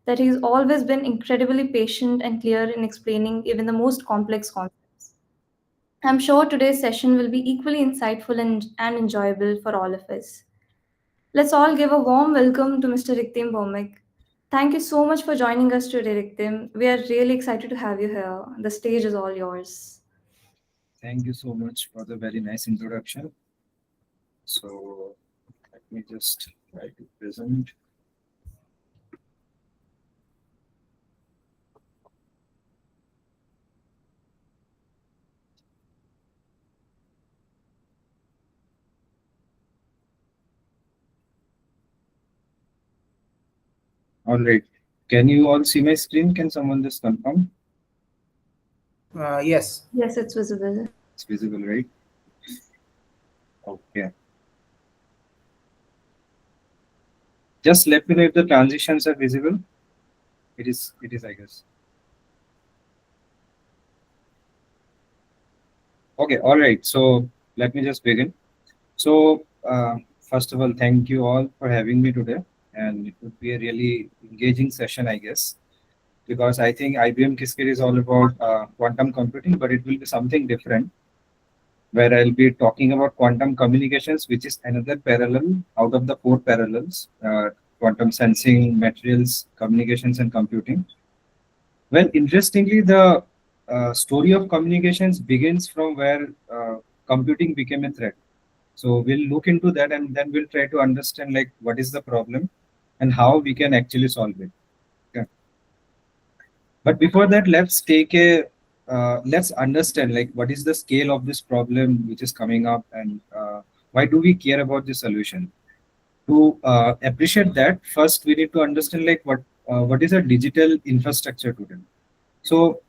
that he's always been incredibly patient and clear in explaining even the most complex concepts. I'm sure today's session will be equally insightful and enjoyable for all of us. Let's all give a warm welcome to Mr. Rikteem Bhowmick. Thank you so much for joining us today, Rikteem. We are really excited to have you here. The stage is all yours. Thank you so much for the very nice introduction. So let me just try to present. All right. Can you all see my screen? Can someone just confirm? Yes. Yes, it's visible. It's visible, right? Okay. Just let me know if the transitions are visible. It is, I guess. Okay, all right. So let me just begin. So first of all, thank you all for having me today. And it would be a really engaging session, I guess, because I think IBM Qiskit is all about quantum computing, but it will be something different, where I'll be talking about quantum communications, which is another parallel out of the four parallels, quantum sensing, materials, communications, and computing. Well, interestingly, the story of communications begins from where computing became a threat. So we'll look into that, and then we'll try to understand like what is the problem and how we can actually solve it. Okay. But before that, let's understand like what is the scale of this problem which is coming up, and why do we care about the solution. To appreciate that, first we need to understand like what is a digital infrastructure today. So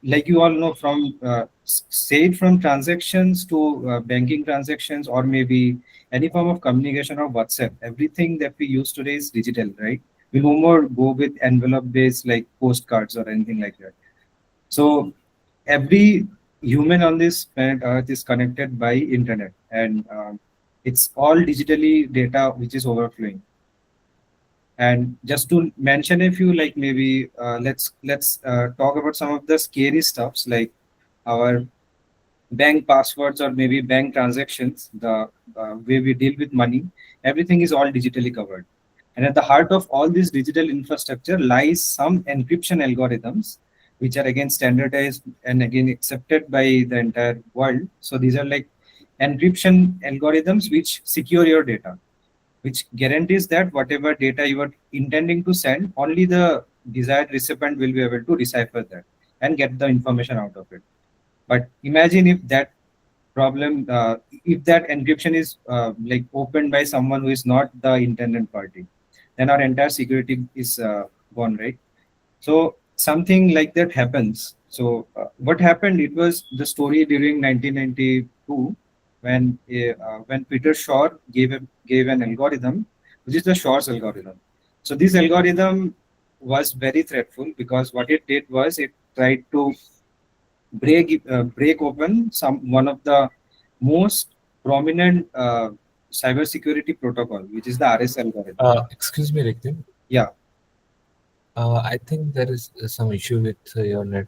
like you all know, from say it from transactions to banking transactions, or maybe any form of communication or WhatsApp, everything that we use today is digital, right? We no more go with envelope based like postcards or anything like that. So every human on this planet Earth is connected by internet, and it's all digitally data which is overflowing. And just to mention a few, like maybe let's talk about some of the scary stuffs, like our bank passwords or maybe bank transactions, the way we deal with money. Everything is all digitally covered. And at the heart of all this digital infrastructure lies some encryption algorithms, which are again standardized and again accepted by the entire world. So these are like encryption algorithms which secure your data, which guarantees that whatever data you are intending to send, only the desired recipient will be able to decipher that and get the information out of it. But imagine if that problem, if that encryption is like opened by someone who is not the intended party, then our entire security is gone, right? So something like that happens. So what happened? It was the story during 1992 when Peter Shaw gave an algorithm, which is the Shaw's algorithm. So this algorithm was very threatful because what it did was it tried to break open one of the most prominent cybersecurity protocol, which is the RS algorithm. Excuse me, Rikteem. Yeah. I think there is some issue with your net.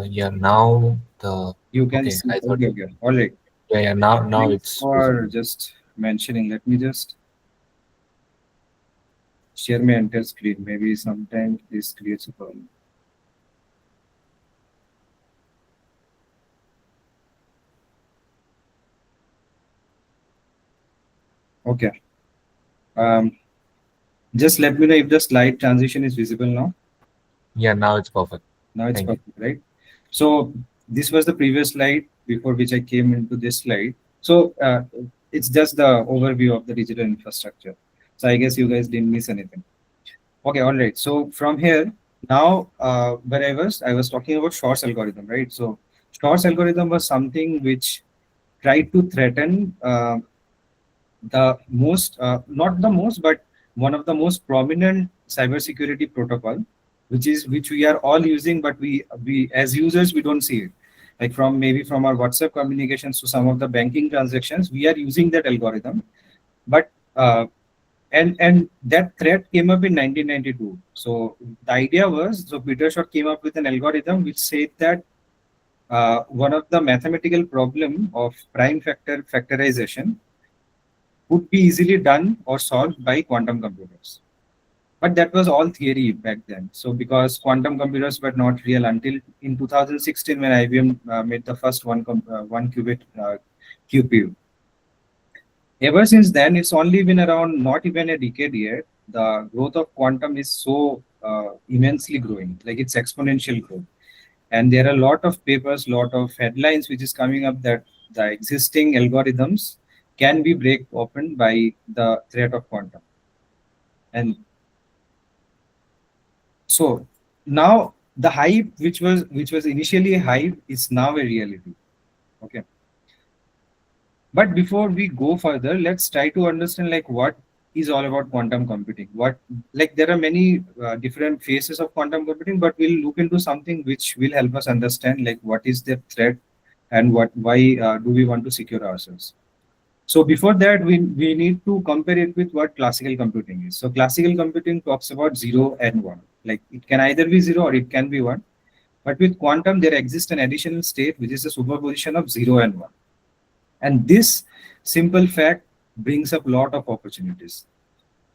Yeah, now the You can okay, see. I thought Okay. All right. yeah, now Thanks it's for visible. just mentioning. Let me just share my entire screen. Maybe sometimes this creates a problem. Okay. Just let me know if the slide transition is visible now. Yeah, now it's perfect. Now it's Thank you. perfect, right? So this was the previous slide before which I came into this slide. So it's just the overview of the digital infrastructure. So I guess you guys didn't miss anything. Okay, all right. So from here, now where I was talking about Shor's algorithm, right? So Shor's algorithm was something which tried to threaten the most, not the most, but one of the most prominent cybersecurity protocol, which we are all using, but we as users we don't see it. Like from maybe from our WhatsApp communications to some of the banking transactions, we are using that algorithm. But And that threat came up in 1992. So the idea was, so Peter Short came up with an algorithm which said that one of the mathematical problem of prime factor factorization could be easily done or solved by quantum computers. But that was all theory back then. So because quantum computers were not real until in 2016 when IBM made the first one qubit QPU. Ever since then, it's only been around not even a decade yet. The growth of quantum is so immensely growing, like it's exponential growth. And there are a lot of papers, lot of headlines which is coming up that the existing algorithms can be break open by the threat of quantum. And so now the hype which was initially a hype is now a reality. Okay. But before we go further, let's try to understand like what is all about quantum computing. What, like there are many different phases of quantum computing, but we'll look into something which will help us understand like what is the threat and why do we want to secure ourselves. So before that, we need to compare it with what classical computing is. So classical computing talks about 0 and 1. Like it can either be 0 or it can be 1. But with quantum, there exists an additional state which is a superposition of 0 and 1. And this simple fact brings up a lot of opportunities.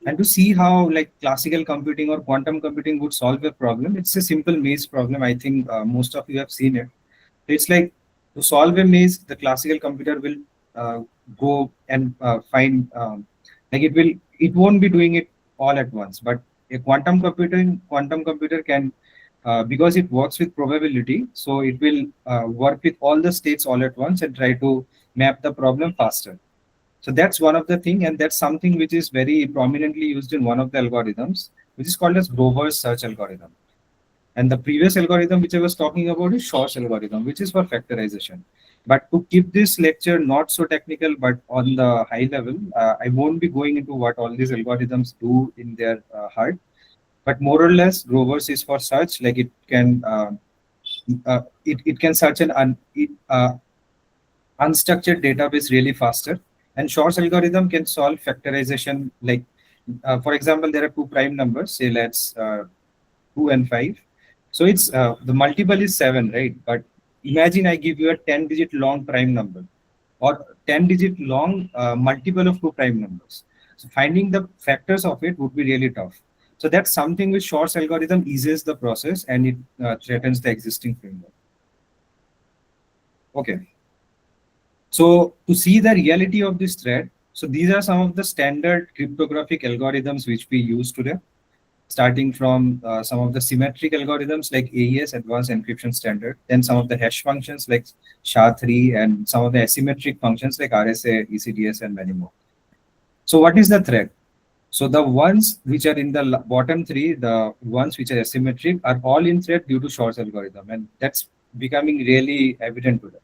And to see how like classical computing or quantum computing would solve a problem, it's a simple maze problem. I think most of you have seen it. It's like to solve a maze, the classical computer will go and find like it won't be doing it all at once. But a quantum computer can because it works with probability, so it will work with all the states all at once and try to map the problem faster. So that's one of the thing, and that's something which is very prominently used in one of the algorithms, which is called as Grover's search algorithm. And the previous algorithm which I was talking about is Shor's algorithm, which is for factorization. But to keep this lecture not so technical, but on the high level, I won't be going into what all these algorithms do in their heart. But more or less, Grover's is for search, like it can search an unstructured database really faster. And Shor's algorithm can solve factorization. Like, for example, there are two prime numbers, say let's 2 and 5. So it's the multiple is 7, right? But imagine I give you a 10-digit long prime number or 10-digit long multiple of two prime numbers. So finding the factors of it would be really tough. So that's something which Shor's algorithm eases the process and it threatens the existing framework. Okay. So to see the reality of this threat, so these are some of the standard cryptographic algorithms which we use today, starting from some of the symmetric algorithms like AES, Advanced Encryption Standard, then some of the hash functions like SHA-3, and some of the asymmetric functions like RSA, ECDS, and many more. So what is the threat? So the ones which are in the bottom three, the ones which are asymmetric, are all in threat due to Shor's algorithm, and that's becoming really evident today.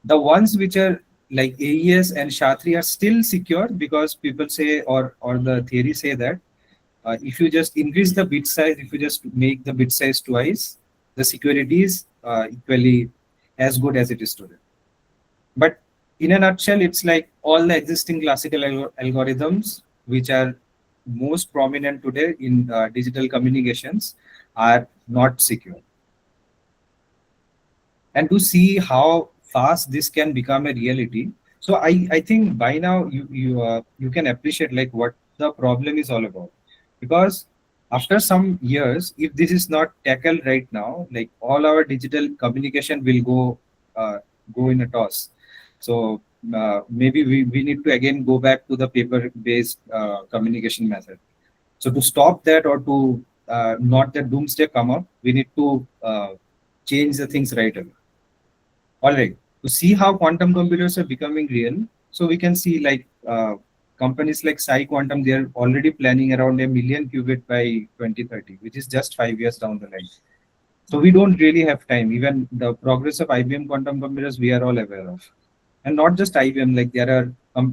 The ones which are like AES and SHA-3 are still secure because people say, or the theory say that if you just increase the bit size, if you just make the bit size twice, the security is equally as good as it is today. But in a nutshell, it's like all the existing classical algorithms, which are most prominent today in digital communications, are not secure. And to see how fast this can become a reality, so I think by now you can appreciate like what the problem is all about. Because after some years, if this is not tackled right now, like all our digital communication will go in a toss. So maybe we need to again go back to the paper-based communication method. So to stop that, or to not the doomsday come up, we need to change the things right away. All right. To see how quantum computers are becoming real, so we can see like companies like Psi Quantum, they are already planning around 1 million qubit by 2030, which is just 5 years down the line. So we don't really have time. Even the progress of IBM quantum computers, we are all aware of. And not just IBM, like there are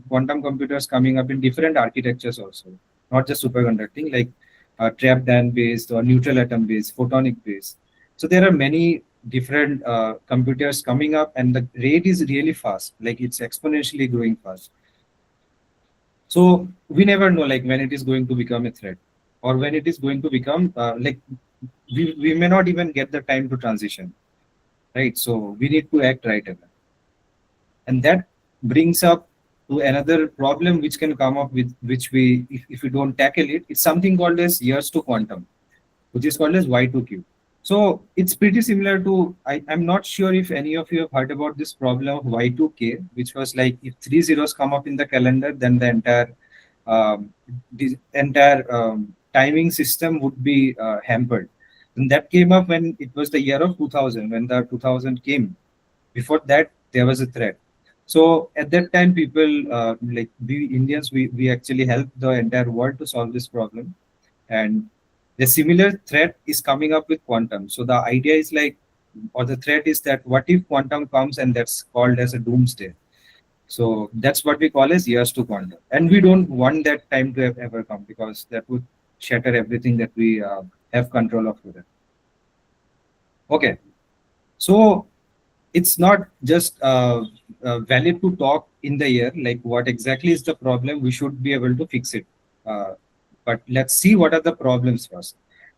quantum computers coming up in different architectures also, not just superconducting, like trapped ion based or neutral atom based, photonic based. So there are many different computers coming up, and the rate is really fast, like it's exponentially growing fast. So we never know like when it is going to become a threat or when it is going to become like we may not even get the time to transition, right? So we need to act right away. And that brings up to another problem which can come up with which we if we don't tackle it, it's something called as years to quantum, which is called as Y2Q. So it's pretty similar to I'm not sure if any of you have heard about this problem of Y2K, which was like if three zeros come up in the calendar, then um, the entire timing system would be hampered. And that came up when it was the year of 2000, when the 2000 came. Before that, there was a threat. So at that time, people like we Indians, we actually helped the entire world to solve this problem. And the similar threat is coming up with quantum. So the idea is like, or the threat is that what if quantum comes and that's called as a doomsday. So that's what we call as years to quantum. And we don't want that time to have ever come because that would shatter everything that we have control of today. Okay. So it's not just valid to talk in the air like what exactly is the problem, we should be able to fix it, but let's see what are the problems first.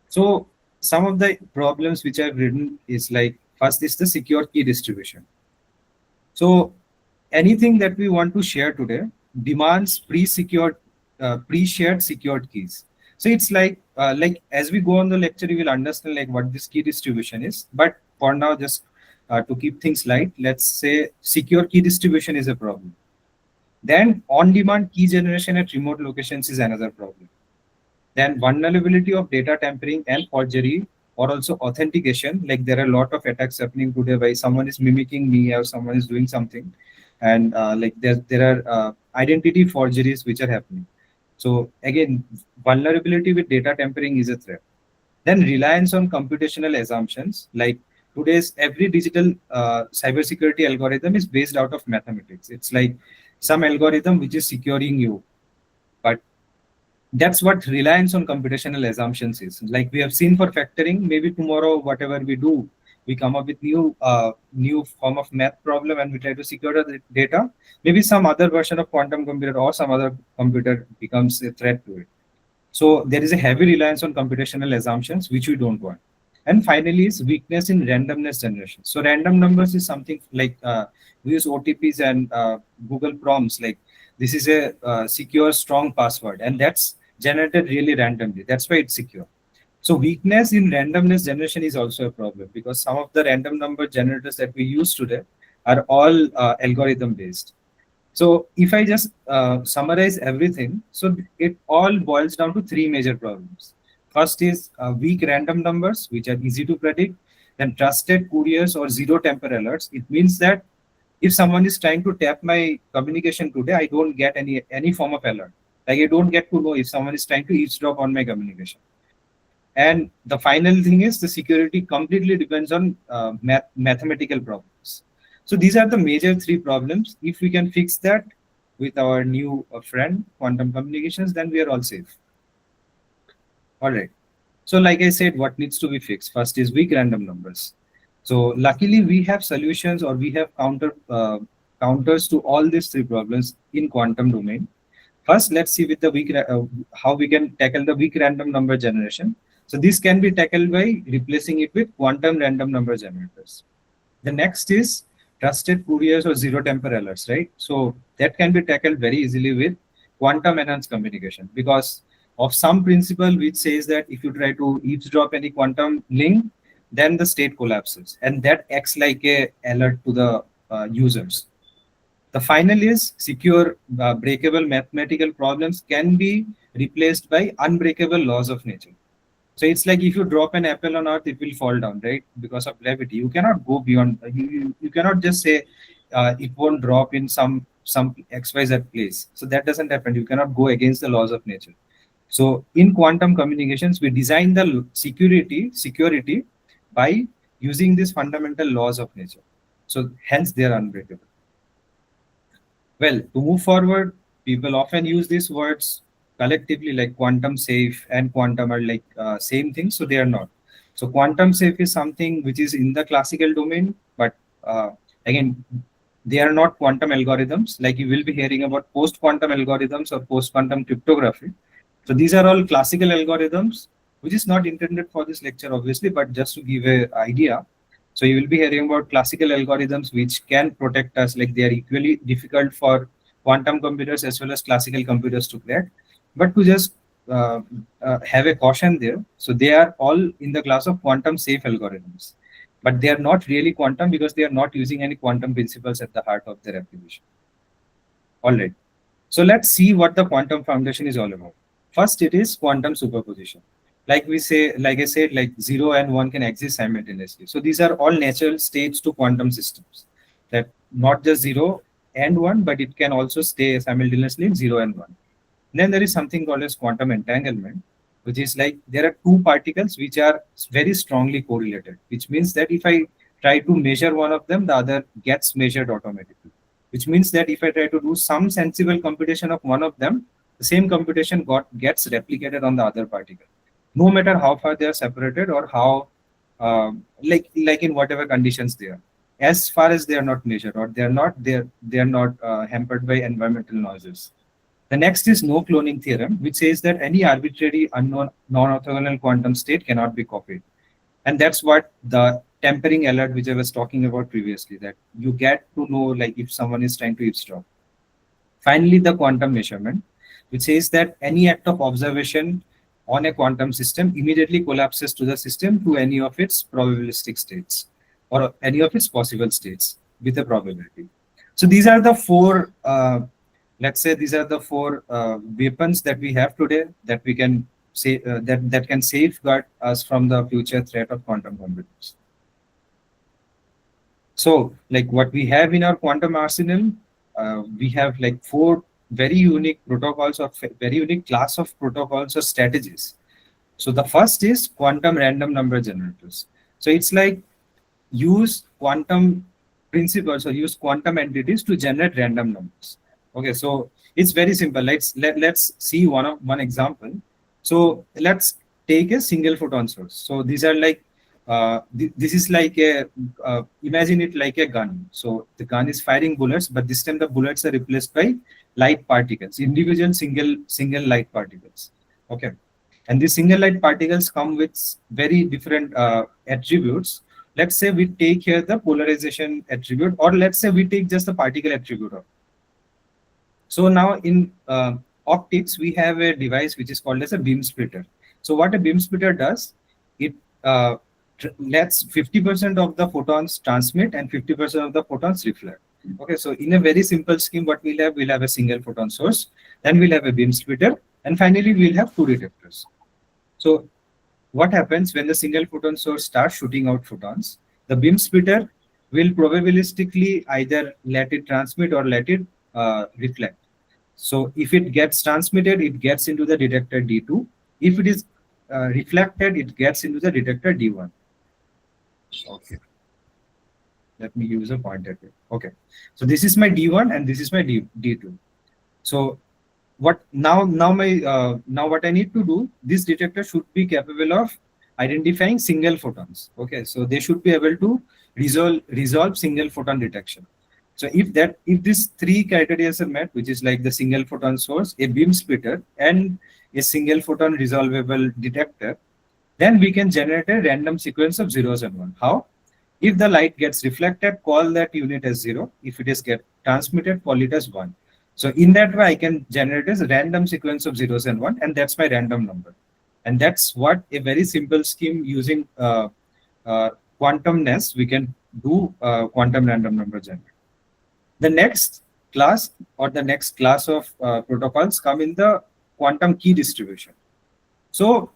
So some of the problems which I've written is like first is the secure key distribution. So anything that we want to share today demands pre-secured pre-shared secured keys. So it's like as we go on the lecture you will understand like what this key distribution is, but for now just to keep things light, let's say secure key distribution is a problem. Then on-demand key generation at remote locations is another problem. Then vulnerability of data tampering and forgery or also authentication. Like there are a lot of attacks happening today by someone is mimicking me or someone is doing something. And like there are identity forgeries which are happening. So again, vulnerability with data tampering is a threat. Then reliance on computational assumptions, like today's every digital cybersecurity algorithm is based out of mathematics. It's like some algorithm which is securing you, but that's what reliance on computational assumptions is. Like we have seen for factoring, maybe tomorrow whatever we do, we come up with new form of math problem and we try to secure the data. Maybe some other version of quantum computer or some other computer becomes a threat to it. So there is a heavy reliance on computational assumptions, which we don't want. And finally, is weakness in randomness generation. So random numbers is something like we use OTPs and Google prompts. Like this is a secure, strong password, and that's generated really randomly. That's why it's secure. So weakness in randomness generation is also a problem because some of the random number generators that we use today are all algorithm based. So if I just summarize everything, so it all boils down to three major problems. First is weak random numbers, which are easy to predict. Then trusted couriers or zero temper alerts. It means that if someone is trying to tap my communication today, I don't get any form of alert. Like I don't get to know if someone is trying to eavesdrop on my communication. And the final thing is the security completely depends on mathematical problems. So these are the major three problems. If we can fix that with our new friend, quantum communications, then we are all safe. All right. So like I said, what needs to be fixed? First is weak random numbers. So luckily we have solutions or we have counters to all these three problems in quantum domain. First, let's see with the how we can tackle the weak random number generation. So this can be tackled by replacing it with quantum random number generators. The next is trusted couriers or zero temper alerts, right? So that can be tackled very easily with quantum enhanced communication because of some principle which says that if you try to eavesdrop any quantum link, then the state collapses and that acts like a alert to the users. The final is secure breakable mathematical problems can be replaced by unbreakable laws of nature. So it's like if you drop an apple on earth, it will fall down, right? Because of gravity. You cannot go beyond, you cannot just say it won't drop in some XYZ place. So that doesn't happen. You cannot go against the laws of nature. So in quantum communications, we design the security by using these fundamental laws of nature. So hence they are unbreakable. Well, to move forward, people often use these words collectively like quantum safe and quantum are like same thing. So they are not. So quantum safe is something which is in the classical domain, but again, they are not quantum algorithms. Like you will be hearing about post-quantum algorithms or post-quantum cryptography. So these are all classical algorithms, which is not intended for this lecture, obviously, but just to give an idea. So you will be hearing about classical algorithms which can protect us, like they are equally difficult for quantum computers as well as classical computers to crack. But to just have a caution there, so they are all in the class of quantum safe algorithms, but they are not really quantum because they are not using any quantum principles at the heart of their application. All right. So let's see what the quantum foundation is all about. First, it is quantum superposition. Like I said, like 0 and 1 can exist simultaneously. So these are all natural states to quantum systems. That not just 0 and 1, but it can also stay simultaneously in 0 and 1. Then there is something called as quantum entanglement, which is like there are two particles which are very strongly correlated, which means that if I try to measure one of them, the other gets measured automatically. Which means that if I try to do some sensible computation of one of them, the same computation gets replicated on the other particle, no matter how far they are separated or how, like in whatever conditions they are, as far as they are not measured or they are not hampered by environmental noises. The next is no cloning theorem, which says that any arbitrary unknown non-orthogonal quantum state cannot be copied. And that's what the tempering alert, which I was talking about previously, that you get to know like if someone is trying to eavesdrop. Finally, the quantum measurement, which says that any act of observation on a quantum system immediately collapses to the system to any of its probabilistic states or any of its possible states with a probability. So these are the four let's say these are the four weapons that we have today that we can say that can safeguard us from the future threat of quantum computers. So like what we have in our quantum arsenal, we have like four very unique protocols or very unique class of protocols or strategies. So the first is quantum random number generators. So it's like use quantum principles or use quantum entities to generate random numbers. Okay, so it's very simple. Let's see one example. So let's take a single photon source. So these are like this is like a imagine it like a gun. So the gun is firing bullets, but this time the bullets are replaced by light particles, individual single light particles. Okay, and these single light particles come with very different attributes. Let's say we take here the polarization attribute, or let's say we take just the particle attribute of. So now in optics, we have a device which is called as a beam splitter. So what a beam splitter does, it lets 50% of the photons transmit and 50% of the photons reflect. Okay, so in a very simple scheme, what we'll have a single photon source, then we'll have a beam splitter, and finally we'll have two detectors. So what happens when the single photon source starts shooting out photons? The beam splitter will probabilistically either let it transmit or let it reflect. So if it gets transmitted, it gets into the detector D2. If it is reflected, it gets into the detector D1. Okay. Let me use a pointer here. Okay. So this is my D1 and this is my D2. So what now what I need to do, this detector should be capable of identifying single photons. Okay. So they should be able to resolve single photon detection. So if these three criteria are met, which is like the single photon source, a beam splitter, and a single photon resolvable detector, then we can generate a random sequence of zeros and one. How? If the light gets reflected, call that unit as 0. If it is get transmitted, call it as 1. So in that way, I can generate a random sequence of zeros and 1, and that's my random number. And that's what a very simple scheme using quantumness, we can do quantum random number generation. The next class or the next class of protocols come in the quantum key distribution. So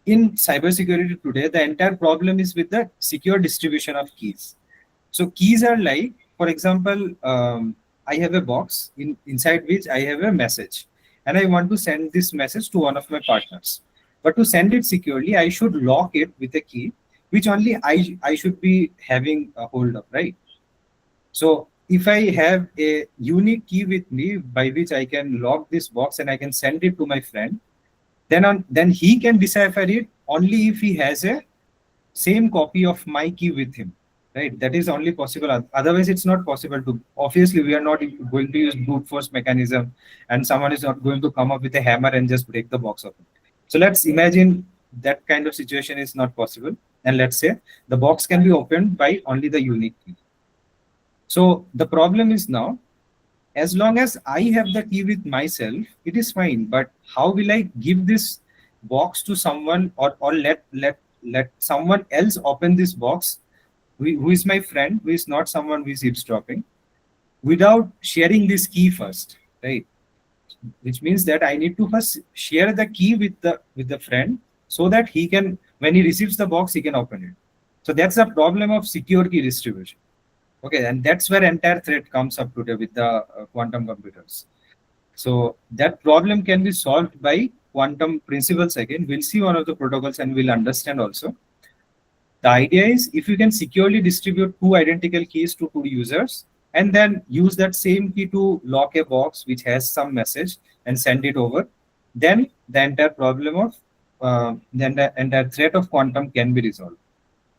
in cybersecurity today, the entire problem is with the secure distribution of keys. So keys are like, for example, I have a box inside which I have a message, and I want to send this message to one of my partners. But to send it securely, I should lock it with a key, which only I should be having a hold of, right? So if I have a unique key with me by which I can lock this box and I can send it to my friend, then he can decipher it only if he has a same copy of my key with him. right? That is only possible. Otherwise, it's not possible to. Obviously, we are not going to use brute force mechanism, and someone is not going to come up with a hammer and just break the box open. So let's imagine that kind of situation is not possible, and let's say the box can be opened by only the unique key. So the problem is now, as long as I have the key with myself, it is fine. But how will I give this box to someone, or let someone else open this box, who is my friend, who is not someone who is eavesdropping, without sharing this key first, right? Which means that I need to first share the key with the friend, so that he can, when he receives the box, he can open it. So that's the problem of secure key distribution. Okay, and that's where entire threat comes up today with the quantum computers. So that problem can be solved by quantum principles. Again, we'll see one of the protocols and we'll understand also. The idea is, if you can securely distribute two identical keys to two users, and then use that same key to lock a box which has some message and send it over, then the entire problem of then the entire threat of quantum can be resolved.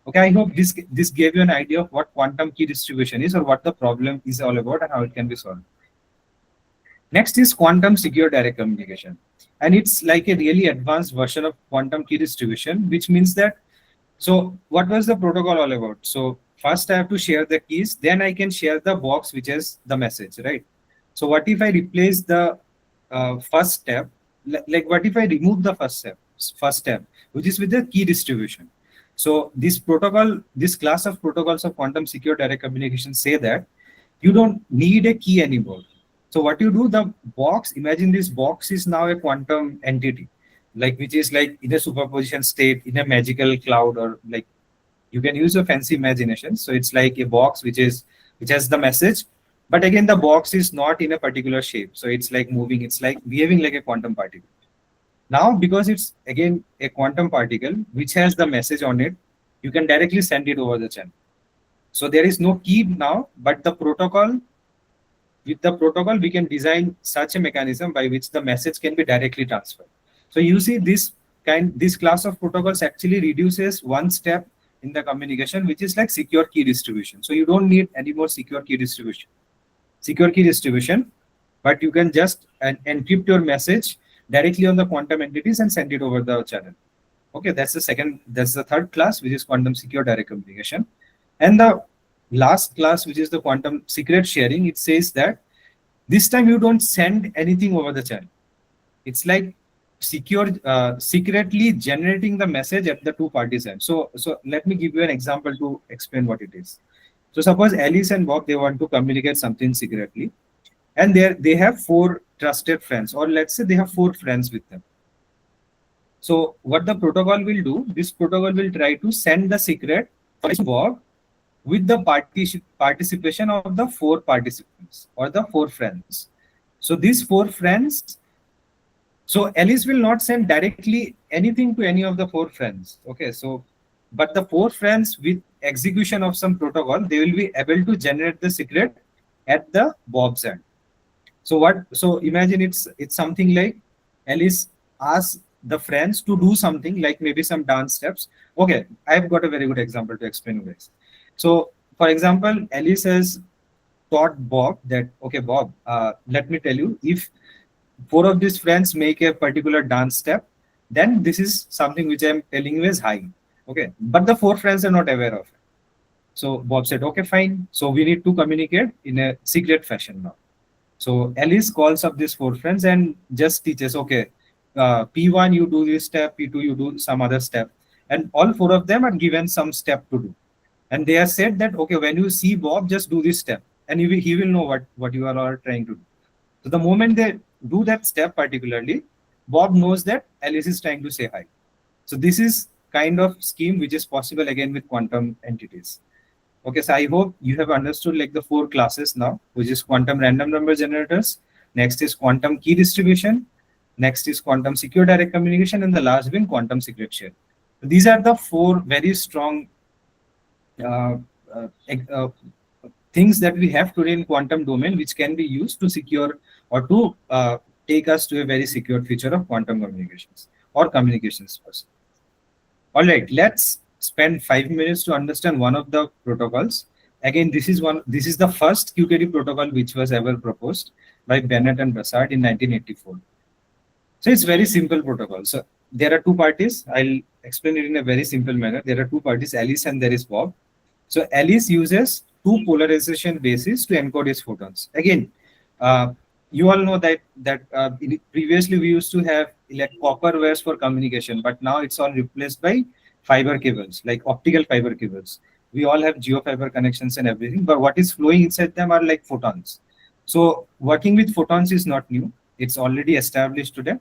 Okay, I hope this gave you an idea of what quantum key distribution is, or what the problem is all about, and how it can be solved. Next is quantum secure direct communication, and it's like a really advanced version of quantum key distribution, which means that, so what was the protocol all about? So first I have to share the keys, then I can share the box which is the message, right? So what if I replace the first step, like what if I remove the first step, which is with the key distribution? So this protocol, this class of protocols of quantum secure direct communication say that you don't need a key anymore. So what you do, the box, imagine this box is now a quantum entity, like which is like in a superposition state, in a magical cloud, or like you can use a fancy imagination. So it's like a box which has the message, but again the box is not in a particular shape. So it's like moving, it's like behaving like a quantum particle. Now, because it's again a quantum particle which has the message on it, you can directly send it over the channel. So there is no key now, but the protocol, with the protocol, we can design such a mechanism by which the message can be directly transferred. So you see, this class of protocols actually reduces one step in the communication, which is like secure key distribution. So you don't need any more secure key distribution, but you can just encrypt your message directly on the quantum entities and send it over the channel. Okay, that's the third class, which is quantum secure direct communication. And the last class, which is the quantum secret sharing, it says that this time you don't send anything over the channel. It's like secretly generating the message at the two parties end. So let me give you an example to explain what it is. So suppose Alice and Bob, they want to communicate something secretly, and they have 4 trusted friends, or let's say they have 4 friends with them. So what the protocol will do, this protocol will try to send the secret to Bob with the participation of the 4 participants, or the 4 friends. So these 4 friends, so Alice will not send directly anything to any of the 4 friends. Okay, so but the 4 friends, with execution of some protocol, they will be able to generate the secret at the Bob's end. So imagine it's something like Alice asks the friends to do something, like maybe some dance steps. Okay, I've got a very good example to explain you guys. So for example, Alice has taught Bob that, okay, Bob, let me tell you, if 4 of these friends make a particular dance step, then this is something which I'm telling you is high. Okay, but the 4 friends are not aware of it. So Bob said, okay, fine. So we need to communicate in a secret fashion now. So Alice calls up these 4 friends and just teaches, okay, P1 you do this step, P2 you do some other step, and all 4 of them are given some step to do. And they are said that, okay, when you see Bob, just do this step, and he will know what you are trying to do. So the moment they do that step particularly, Bob knows that Alice is trying to say hi. So this is kind of scheme which is possible again with quantum entities. Okay, so I hope you have understood like the 4 classes now, which is quantum random number generators. Next is quantum key distribution. Next is quantum secure direct communication, and the last being quantum secret share. These are the 4 very strong things that we have today in quantum domain, which can be used to secure or to take us to a very secure future of quantum communications or communications person. All right, let's spend 5 minutes to understand one of the protocols. Again, this is the first QKD protocol which was ever proposed by Bennett and Brassard in 1984. So it's very simple protocol. So there are two parties. I'll explain it in a very simple manner. There are two parties, Alice and there is Bob. So Alice uses two polarization bases to encode his photons. Again, you all know that previously we used to have copper wires for communication, but now it's all replaced by fiber cables, like optical fiber cables. We all have geofiber connections and everything, but what is flowing inside them are like photons. So working with photons is not new. It's already established today.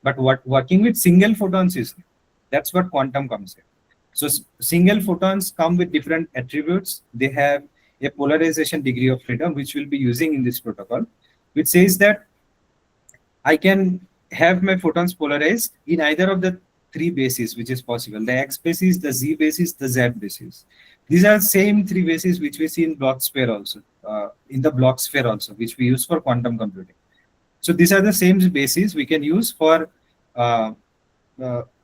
But what working with single photons is new. That's what quantum comes in. So single photons come with different attributes. They have a polarization degree of freedom, which we'll be using in this protocol, which says that I can have my photons polarized in either of the three bases, which is possible: the X basis, the Z basis, the Z basis. These are same three bases which we see in block sphere also, in the block sphere also, which we use for quantum computing. So these are the same bases we can use for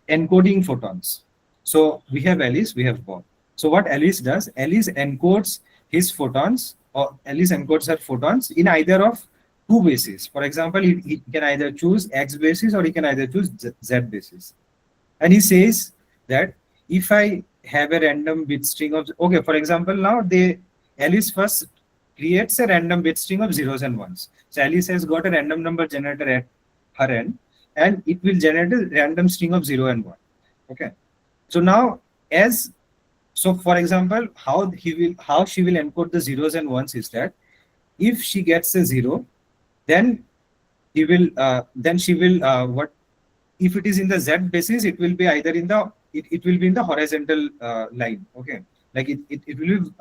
encoding photons. So we have Alice, we have Bob. So what Alice does, Alice encodes his photons, or Alice encodes her photons in either of two bases. For example, he can either choose X basis or he can either choose Z basis. And he says that if I have a random bit string of, okay, for example, now Alice first creates a random bit string of zeros and ones. So Alice has got a random number generator at her end, and it will generate a random string of 0 and 1. Okay. So now for example, how she will encode the zeros and ones is that if she gets a 0, then she will what if it is in the Z basis, it will be either in the it will be in the horizontal line. Okay, like it will be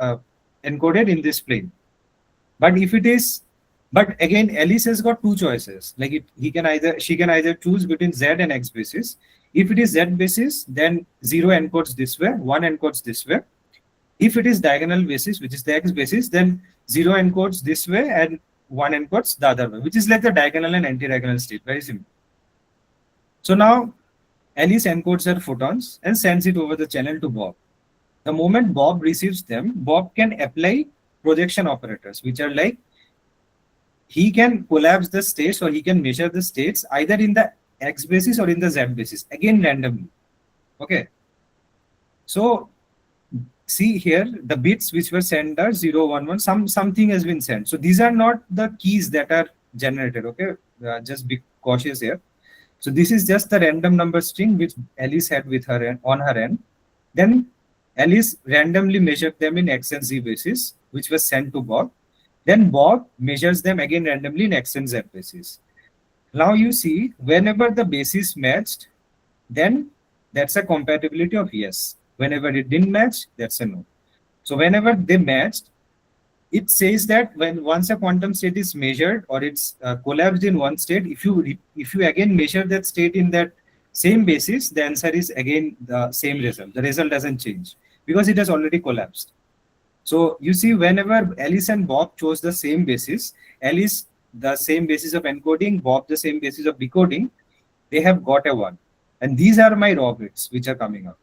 encoded in this plane. But if it is, but again, Alice has got two choices. Like she can either choose between Z and X basis. If it is Z basis, then 0 encodes this way, 1 encodes this way. If it is diagonal basis, which is the X basis, then 0 encodes this way and 1 encodes the other way, which is like the diagonal and anti-diagonal state. Very simple. So now Alice encodes her photons and sends it over the channel to Bob. The moment Bob receives them, Bob can apply projection operators, which are like he can collapse the states or he can measure the states either in the X basis or in the Z basis, again randomly. Okay. So see here, the bits which were sent are 0, 1, 1, something has been sent. So these are not the keys that are generated. Okay. Just be cautious here. So this is just the random number string which Alice had with her on her end. Then Alice randomly measured them in X and Z basis, which was sent to Bob. Then Bob measures them again randomly in X and Z basis. Now you see, whenever the basis matched, then that's a compatibility of yes. Whenever it didn't match, that's a no. So whenever they matched, it says that once a quantum state is measured or it's collapsed in one state, if you again measure that state in that same basis, the answer is again the same result. The result doesn't change because it has already collapsed. So you see, whenever Alice and Bob chose the same basis, Alice the same basis of encoding, Bob the same basis of decoding, they have got a 1. And these are my raw bits which are coming up.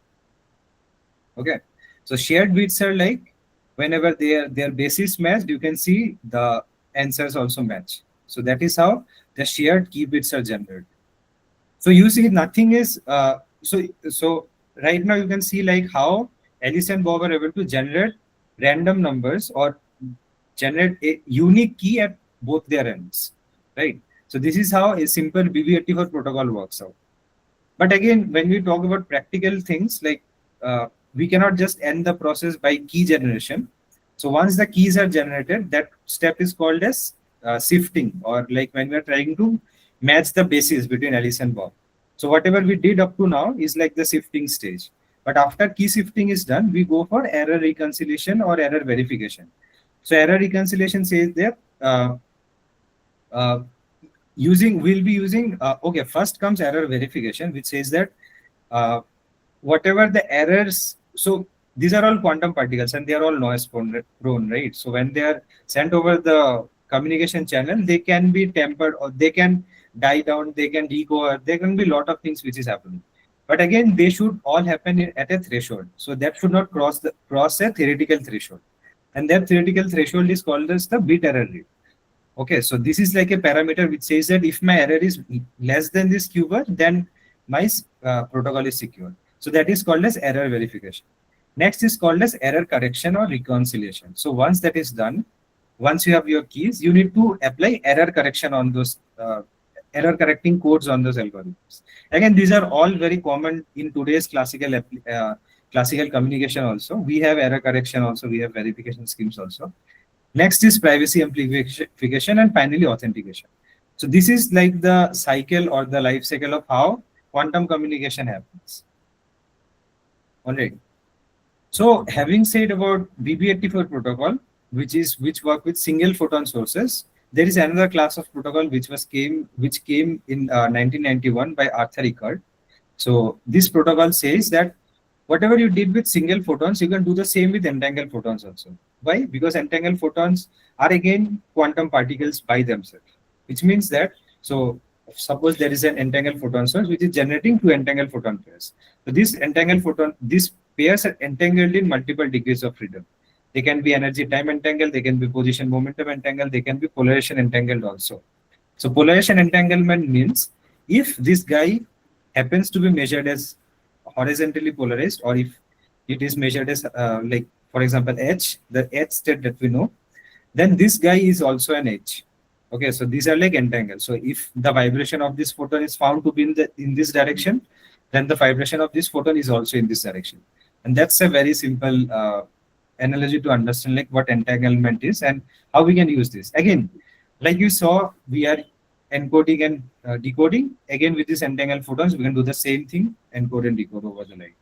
Okay. So shared bits are like whenever their basis matched, you can see the answers also match. So that is how the shared key bits are generated. So you see, nothing is so right now you can see like how Alice and Bob are able to generate random numbers or generate a unique key at both their ends, right? So this is how a simple BB84 protocol works out. But again, when we talk about practical things, like we cannot just end the process by key generation. So once the keys are generated, that step is called as sifting, or like when we are trying to match the basis between Alice and Bob. So whatever we did up to now is like the sifting stage. But after key sifting is done, we go for error reconciliation or error verification. So error reconciliation says that we'll be using, okay, first comes error verification, which says that whatever the errors, so these are all quantum particles and they are all noise prone, right? So when they are sent over the communication channel, they can be tempered or they can die down, they can decoher, there can be a lot of things which is happening. But again, they should all happen at a threshold. So that should not cross a theoretical threshold. And that theoretical threshold is called as the bit error rate. Okay, so this is like a parameter which says that if my error is less than this q bar, then my protocol is secure. So that is called as error verification. Next is called as error correction or reconciliation. So once that is done, once you have your keys, you need to apply error correction on those error correcting codes on those algorithms. Again, these are all very common in today's classical communication also. We have error correction also, we have verification schemes also. Next is privacy amplification, and finally authentication. So this is like the cycle or the life cycle of how quantum communication happens. All right. So having said about BB84 protocol, which work with single photon sources, there is another class of protocol which came in 1991 by Arthur Rickard. So this protocol says that whatever you did with single photons, you can do the same with entangled photons also. Why? Because entangled photons are again quantum particles by themselves, which means that, so suppose there is an entangled photon source which is generating two entangled photon pairs. So these pairs are entangled in multiple degrees of freedom. They can be energy time entangled, they can be position momentum entangled, they can be polarization entangled also. So polarization entanglement means if this guy happens to be measured as horizontally polarized, or if it is measured as like for example H, the H state that we know, then this guy is also an H. Okay, so these are like entangled. So if the vibration of this photon is found to be in this direction, then the vibration of this photon is also in this direction. And that's a very simple analogy to understand like what entanglement is and how we can use this. Again, like you saw, we are encoding and decoding. Again, with these entangled photons, we can do the same thing, encode and decode over the line.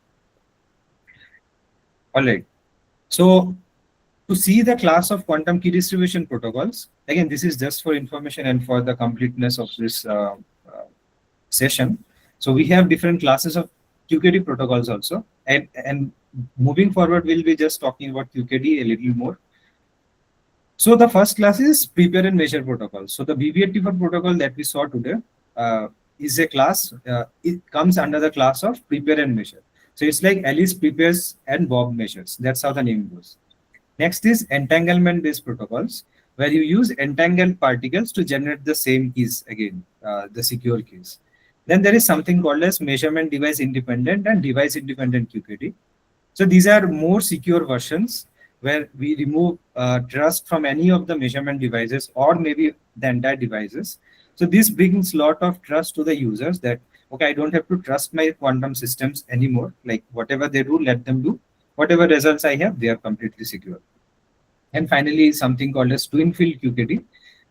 All right. So to see the class of quantum key distribution protocols, again, this is just for information and for the completeness of this session. So we have different classes of QKD protocols also. And moving forward, we'll be just talking about QKD a little more. So the first class is prepare and measure protocol. So the BB84 protocol that we saw today is a class, it comes under the class of prepare and measure. So it's like Alice prepares and Bob measures. That's how the name goes. Next is entanglement based protocols, where you use entangled particles to generate the same keys again, the secure keys. Then there is something called as measurement device independent and device independent QKD. So these are more secure versions where we remove trust from any of the measurement devices or maybe the entire devices. So this brings a lot of trust to the users that, okay, I don't have to trust my quantum systems anymore. Like whatever they do, let them do. Whatever results I have, they are completely secure. And finally, something called as twin field QKD.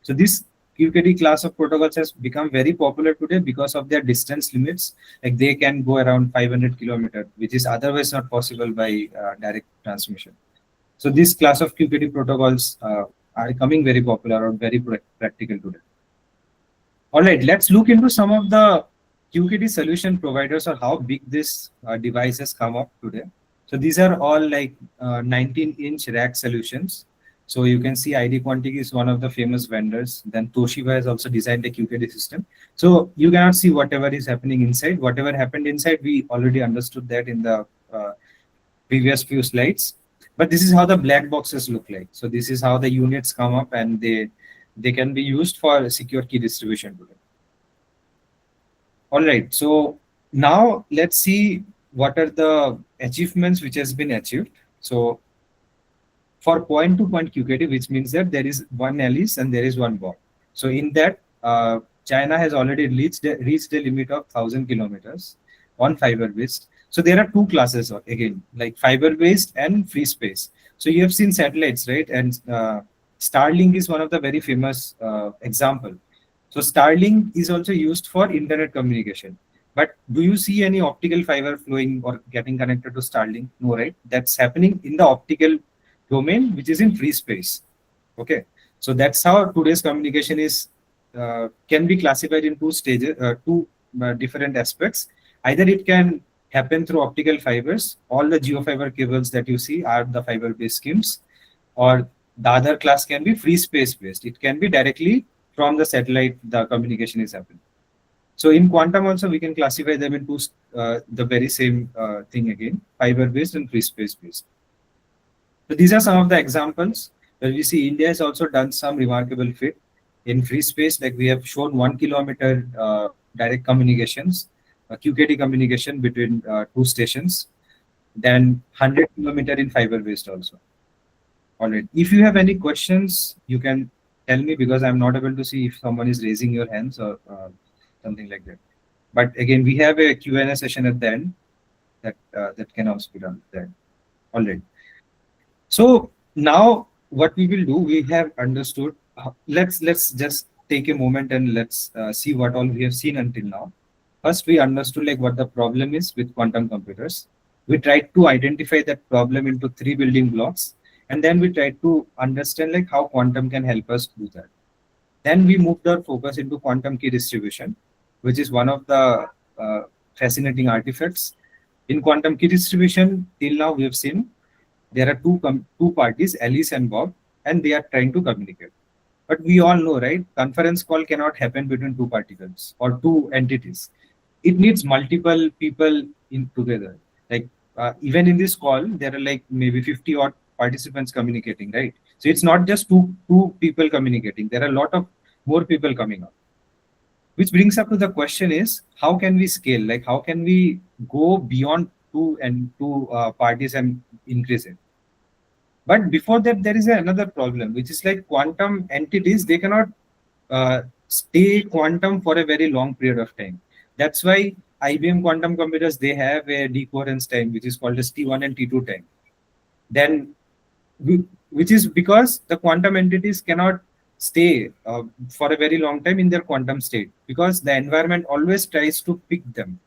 So this QKD class of protocols has become very popular today because of their distance limits. Like they can go around 500 kilometers, which is otherwise not possible by direct transmission. So this class of QKD protocols are becoming very popular or very practical today. All right, let's look into some of the QKD solution providers or how big this devices come up today. So these are all like 19-inch rack solutions. So you can see ID Quantic is one of the famous vendors. Then Toshiba has also designed a QKD system. So you cannot see whatever is happening inside. Whatever happened inside, we already understood that in the previous few slides. But this is how the black boxes look like. So this is how the units come up, and they can be used for secure key distribution today. All right. So now let's see what are the achievements which has been achieved. So for point-to-point QKD, which means that there is one Alice and there is one Bob. So in that, China has already reached a limit of 1,000 kilometers on fiber-based. So there are two classes again, like fiber-based and free space. So you have seen satellites, right? And Starlink is one of the very famous example. So Starlink is also used for internet communication. But do you see any optical fiber flowing or getting connected to Starlink? No, right? That's happening in the optical domain, which is in free space. Okay, so that's how today's communication is can be classified in two stages, two different aspects. Either it can happen through optical fibers. All the geofiber cables that you see are the fiber-based schemes, or the other class can be free space based. It can be directly from the satellite. The communication is happening. So in quantum also, we can classify them into the very same thing again, fiber-based and free space-based. So these are some of the examples where we see India has also done some remarkable feat in free space. Like we have shown 1 kilometer direct communications, QKT communication between two stations, then 100 kilometer in fiber-based also. All right. If you have any questions, you can tell me, because I'm not able to see if someone is raising your hands or something like that. But again, we have a Q&A session at the end that can also be done there. All right. So now what we will do, we have understood. Let's just take a moment and let's see what all we have seen until now. First, we understood like what the problem is with quantum computers. We tried to identify that problem into 3 building blocks, and then we tried to understand like how quantum can help us do that. Then we moved our focus into quantum key distribution, which is one of the fascinating artifacts. In quantum key distribution, till now we have seen there are two parties, Alice and Bob, and they are trying to communicate. But we all know, right? Conference call cannot happen between two particles or two entities. It needs multiple people in together. Like even in this call, there are like maybe 50 odd participants communicating, right? So it's not just two people communicating. There are a lot of more people coming up. Which brings up to the question is, how can we scale? Like how can we go beyond two parties and increase it? But before that, there is another problem, which is like quantum entities, they cannot stay quantum for a very long period of time. That's why IBM quantum computers, they have a decoherence time, which is called as T1 and T2 time. Then, which is because the quantum entities cannot stay for a very long time in their quantum state, because the environment always tries to pick them.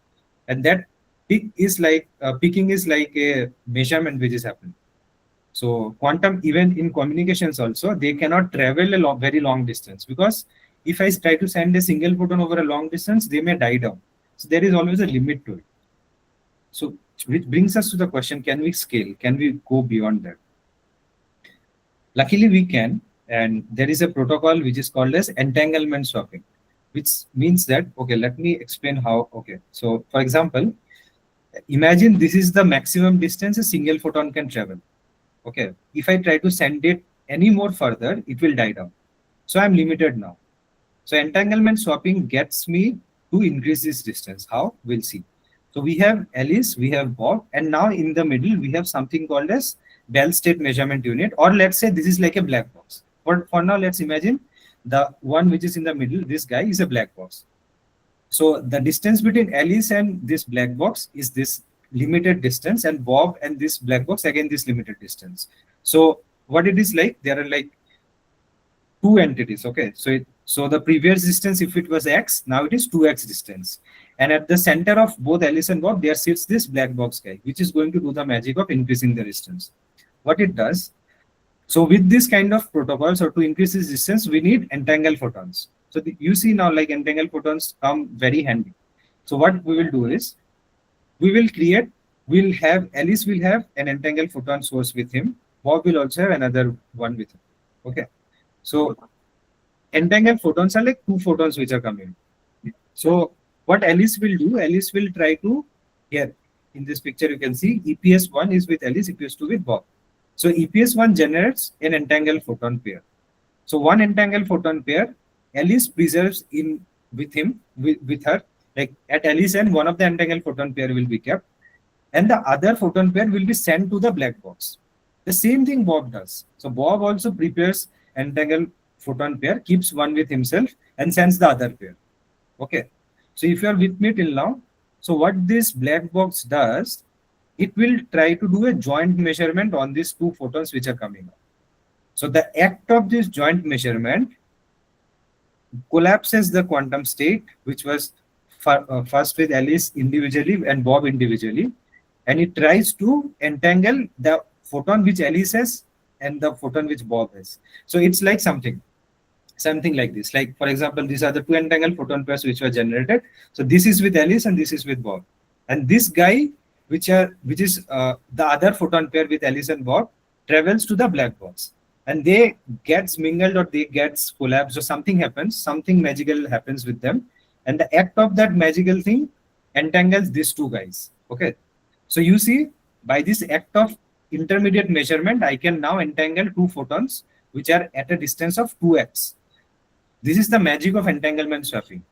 And that picking is like a measurement which is happening. So quantum, even in communications also, they cannot travel a very long distance, because if I try to send a single photon over a long distance, they may die down. So there is always a limit to it. So which brings us to the question, can we scale? Can we go beyond that? Luckily we can, and there is a protocol which is called as entanglement swapping, which means that, okay, let me explain how. Okay, so for example, imagine this is the maximum distance a single photon can travel. Okay, if I try to send it any more further, it will die down. So I'm limited now. So entanglement swapping gets me to increase this distance. How? We'll see. So we have Alice, we have Bob, and now in the middle, we have something called as Bell state measurement unit, or let's say this is like a black box. For now, let's imagine the one which is in the middle, this guy is a black box. So the distance between Alice and this black box is this limited distance, and Bob and this black box, again, this limited distance. So what it is like, there are like two entities, okay? So the previous distance, if it was X, now it is 2X distance. And at the center of both Alice and Bob, there sits this black box guy, which is going to do the magic of increasing the distance. What it does, so with this kind of protocols, or to increase this distance, we need entangled photons. So you see now like entangled photons come very handy. So what we will do is, Alice will have an entangled photon source with him. Bob will also have another one with him. Okay. So entangled photons are like two photons which are coming. So what Alice will do, Alice will try to, here in this picture you can see EPS1 is with Alice, EPS2 with Bob. So EPS1 generates an entangled photon pair. So one entangled photon pair, Alice preserves with her, like at Alice end, one of the entangled photon pair will be kept, and the other photon pair will be sent to the black box. The same thing Bob does. So Bob also prepares entangled photon pair, keeps one with himself, and sends the other pair. Okay. So if you are with me till now, so what this black box does, it will try to do a joint measurement on these two photons which are coming up. So the act of this joint measurement collapses the quantum state, which was first with Alice individually and Bob individually, and it tries to entangle the photon which Alice has and the photon which Bob has. So it's like something like this. Like for example, these are the two entangled photon pairs which were generated. So this is with Alice and this is with Bob. And this guy, which is the other photon pair with Alice and Bob, travels to the black box, and they gets mingled or they gets collapsed or something happens, something magical happens with them, And the act of that magical thing entangles these two guys. Okay. So you see, by this act of intermediate measurement, I can now entangle two photons which are at a distance of 2x. This is the magic of entanglement swapping.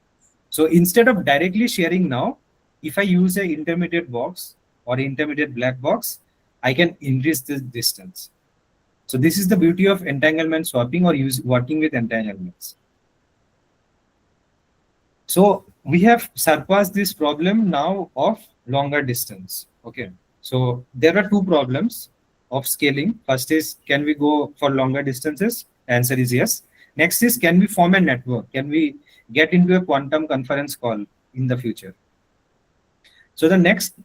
So instead of directly sharing now, if I use an intermediate box or intermediate black box, I can increase the distance. So this is the beauty of entanglement swapping or working with entanglements. So we have surpassed this problem now of longer distance. Okay. So there are two problems of scaling. First is, can we go for longer distances? Answer is yes. Next is, can we form a network? Can we get into a quantum conference call in the future? So the next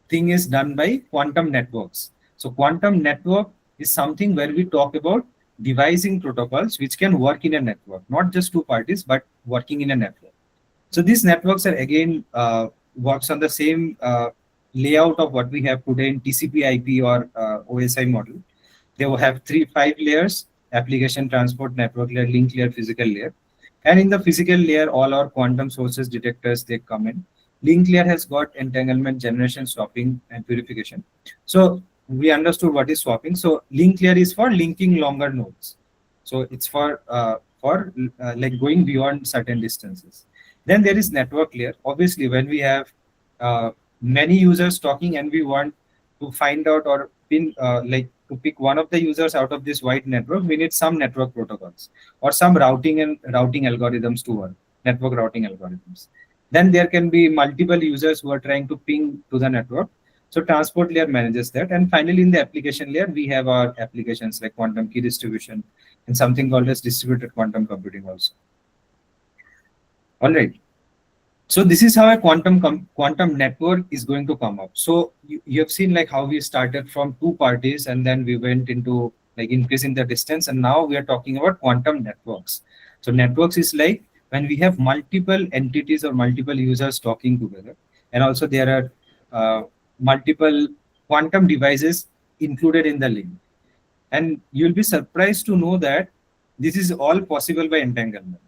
thing is done by quantum networks. So quantum network is something where we talk about devising protocols which can work in a network, not just two parties, but working in a network. So these networks are again works on the same layout of what we have today in TCP/IP or OSI model. They will have 5 layers: application, transport, network layer, link layer, physical layer. And in the physical layer, all our quantum sources, detectors, they come in. Link layer has got entanglement, generation, swapping, and purification. So we understood what is swapping. So link layer is for linking longer nodes. So it's for like going beyond certain distances. Then there is network layer. Obviously, when we have many users talking and we want to find out or pin like to pick one of the users out of this wide network, we need some network protocols or some routing algorithms to work, network routing algorithms. Then there can be multiple users who are trying to ping to the network. So transport layer manages that. And finally, in the application layer, we have our applications like quantum key distribution and something called as distributed quantum computing also. All right. So this is how a quantum network is going to come up. So you have seen like how we started from two parties and then we went into like increasing the distance, and now we are talking about quantum networks. So networks is like when we have multiple entities or multiple users talking together, and also there are multiple quantum devices included in the link. And you'll be surprised to know that this is all possible by entanglement,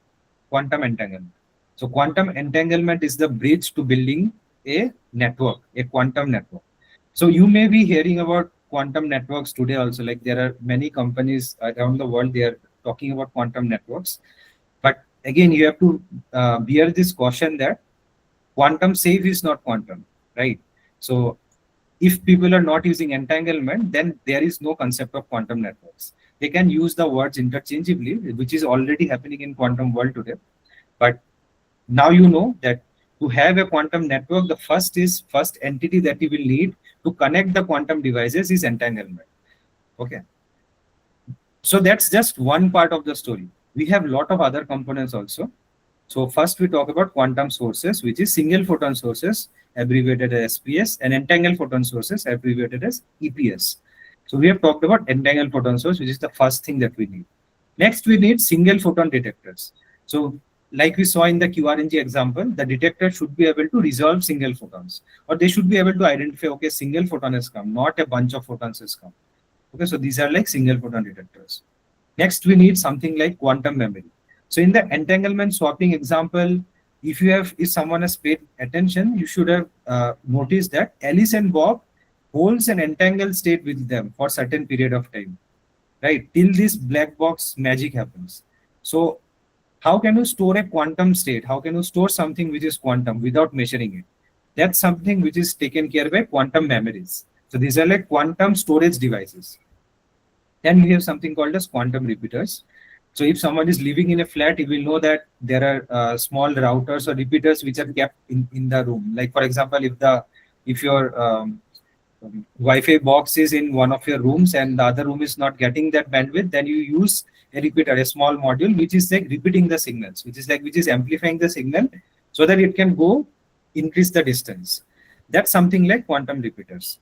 quantum entanglement. So quantum entanglement is the bridge to building a network, a quantum network. So you may be hearing about quantum networks today also, like there are many companies around the world, they are talking about quantum networks. But again, you have to bear this caution that quantum safe is not quantum, right? So if people are not using entanglement, then there is no concept of quantum networks. They can use the words interchangeably, which is already happening in quantum world today. But now you know that to have a quantum network, the first entity that you will need to connect the quantum devices is entanglement. Okay. So that's just one part of the story. We have a lot of other components also. So first we talk about quantum sources, which is single photon sources, abbreviated as SPS, and entangled photon sources, abbreviated as EPS. So we have talked about entangled photon source, which is the first thing that we need. Next, we need single photon detectors. So like we saw in the QRNG example, the detector should be able to resolve single photons, or they should be able to identify, okay, single photon has come, not a bunch of photons has come. Okay, so these are like single photon detectors. Next, we need something like quantum memory. So in the entanglement swapping example, if someone has paid attention, you should have noticed that Alice and Bob holds an entangled state with them for a certain period of time, right? Till this black box magic happens. So how can you store a quantum state? How can you store something which is quantum without measuring it? That's something which is taken care by quantum memories. So these are like quantum storage devices. Then we have something called as quantum repeaters. So if someone is living in a flat, you will know that there are small routers or repeaters which are kept in the room. Like for example, if your Wi-Fi box is in one of your rooms and the other room is not getting that bandwidth, then you use a repeater, a small module, which is like repeating the signals, which is amplifying the signal so that it can go increase the distance. That's something like quantum repeaters.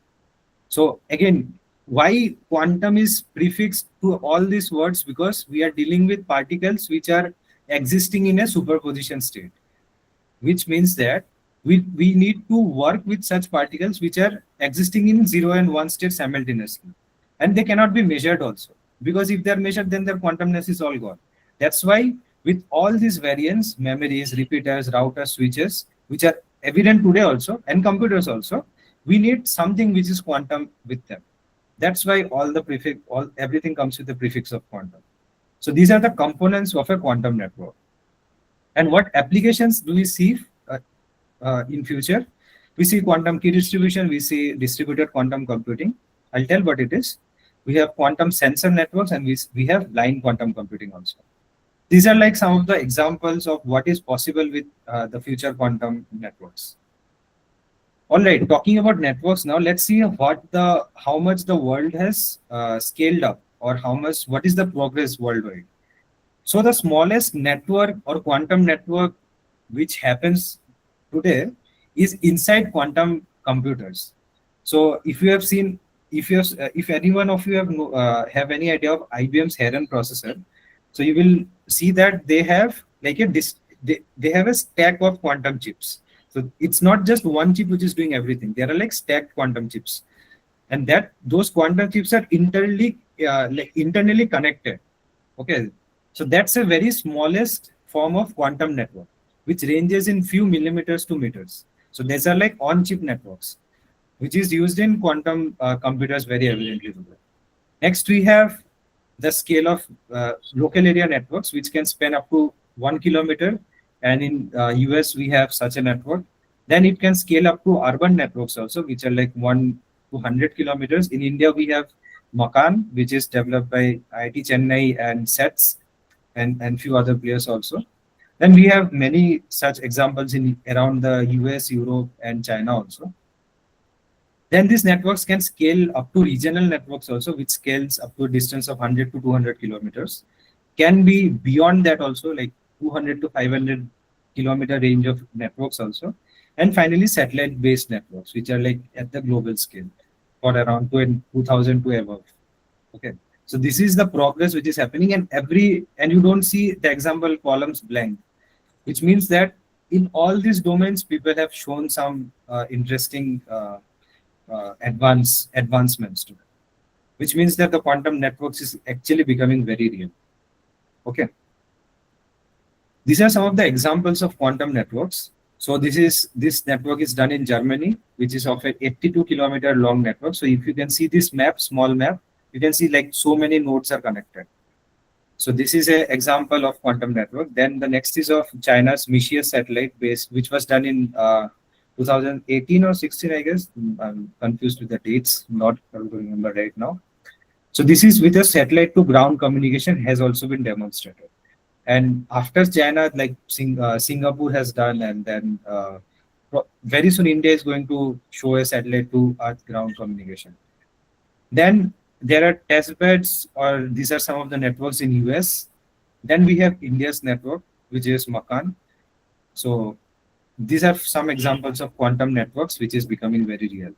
So again, why quantum is prefixed to all these words? Because we are dealing with particles which are existing in a superposition state, which means that we need to work with such particles which are existing in 0 and 1 state simultaneously. And they cannot be measured also, because if they're measured, then their quantumness is all gone. That's why With all these variants, memories, repeaters, routers, switches, which are evident today also, and computers also, we need something which is quantum with them. That's why all the prefix, all everything comes with the prefix of quantum. So these are the components of a quantum network. And what applications do we see in future? We see quantum key distribution, we see distributed quantum computing. I'll tell what it is. We have quantum sensor networks, and we have line quantum computing also. These are like some of the examples of what is possible with the future quantum networks. All right, talking about networks now, let's see how much the world has scaled up, or what is the progress worldwide. So the smallest network or quantum network which happens today is inside quantum computers. So if you have seen, if any one of you have any idea of IBM's Heron processor, so you will see that they have like they have a stack of quantum chips. So it's not just one chip which is doing everything. There are like stacked quantum chips, and that those quantum chips are internally connected. Okay, so that's a very smallest form of quantum network, which ranges in few millimeters to meters. So these are like on-chip networks, which is used in quantum computers very evidently today. Next, we have the scale of local area networks, which can span up to 1 kilometer. And in US, we have such a network. Then it can scale up to urban networks also, which are like 1 to 100 kilometers. In India, we have Makan, which is developed by IIT Chennai and SETS and few other players also. Then we have many such examples in around the US, Europe, and China also. Then these networks can scale up to regional networks also, which scales up to a distance of 100 to 200 kilometers. Can be beyond that also, like 200 to 500 kilometer range of networks also. And finally, satellite-based networks, which are like at the global scale for around 2000 to above. Okay. So this is the progress which is happening, and you don't see the example columns blank, which means that in all these domains, people have shown some interesting advancements to it, which means that the quantum networks is actually becoming very real. Okay. These are some of the examples of quantum networks. So this network is done in Germany, which is of an 82-kilometer long network. So if you can see this map, small map, you can see like so many nodes are connected. So this is an example of quantum network. Then the next is of China's Mixius satellite base, which was done in 2018 or 16, I guess. I'm confused with the dates, not able to remember right now. So this is with a satellite to ground communication has also been demonstrated. And after China, like Singapore has done, and then very soon India is going to show a satellite to earth ground communication. Then there are test beds, or these are some of the networks in US. Then we have India's network, which is Makan. So these are some examples of quantum networks, which is becoming very real.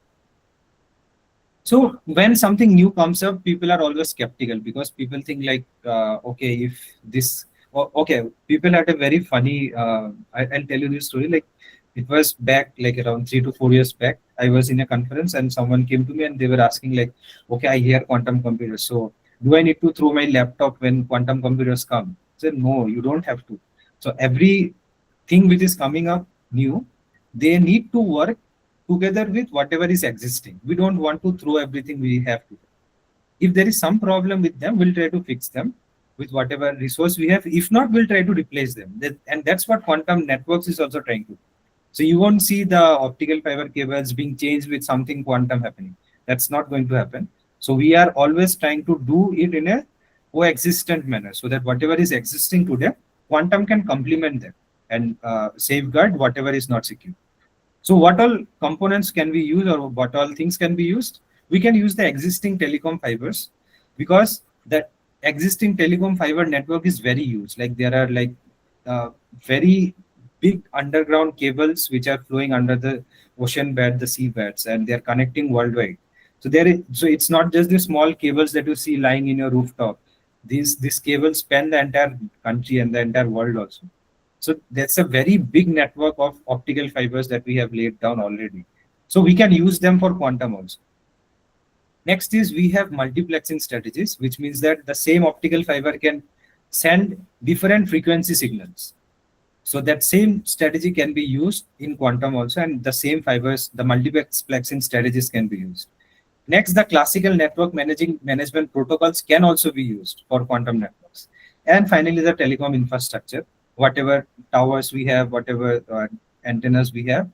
So when something new comes up, people are always skeptical because people think like, okay, if this, okay, people had a very funny, I'll tell you this story. Like it was back like around 3 to 4 years back. I was in a conference and someone came to me and they were asking like, okay, I hear quantum computers. So do I need to throw my laptop when quantum computers come? I said, no, you don't have to. So every thing which is coming up new, they need to work together with whatever is existing. We don't want to throw everything we have to. If there is some problem with them, we'll try to fix them with whatever resource we have. If not, we'll try to replace them. And that's what quantum networks is also trying to do. So you won't see the optical fiber cables being changed with something quantum happening. That's not going to happen. So we are always trying to do it in a coexistent manner so that whatever is existing today, quantum can complement them and safeguard whatever is not secure. So what all components can we use, or what all things can be used? We can use the existing telecom fibers, because that existing telecom fiber network is very huge. Like there are like very big underground cables which are flowing under the ocean bed, the sea beds, and they're connecting worldwide. So it's not just the small cables that you see lying in your rooftop. These cables span the entire country and the entire world also. So that's a very big network of optical fibers that we have laid down already. So we can use them for quantum also. Next is we have multiplexing strategies, which means that the same optical fiber can send different frequency signals. So that same strategy can be used in quantum also, and the same fibers, the multiplexing strategies can be used. Next, the classical network management protocols can also be used for quantum networks. And finally, the telecom infrastructure, whatever towers we have, whatever antennas we have,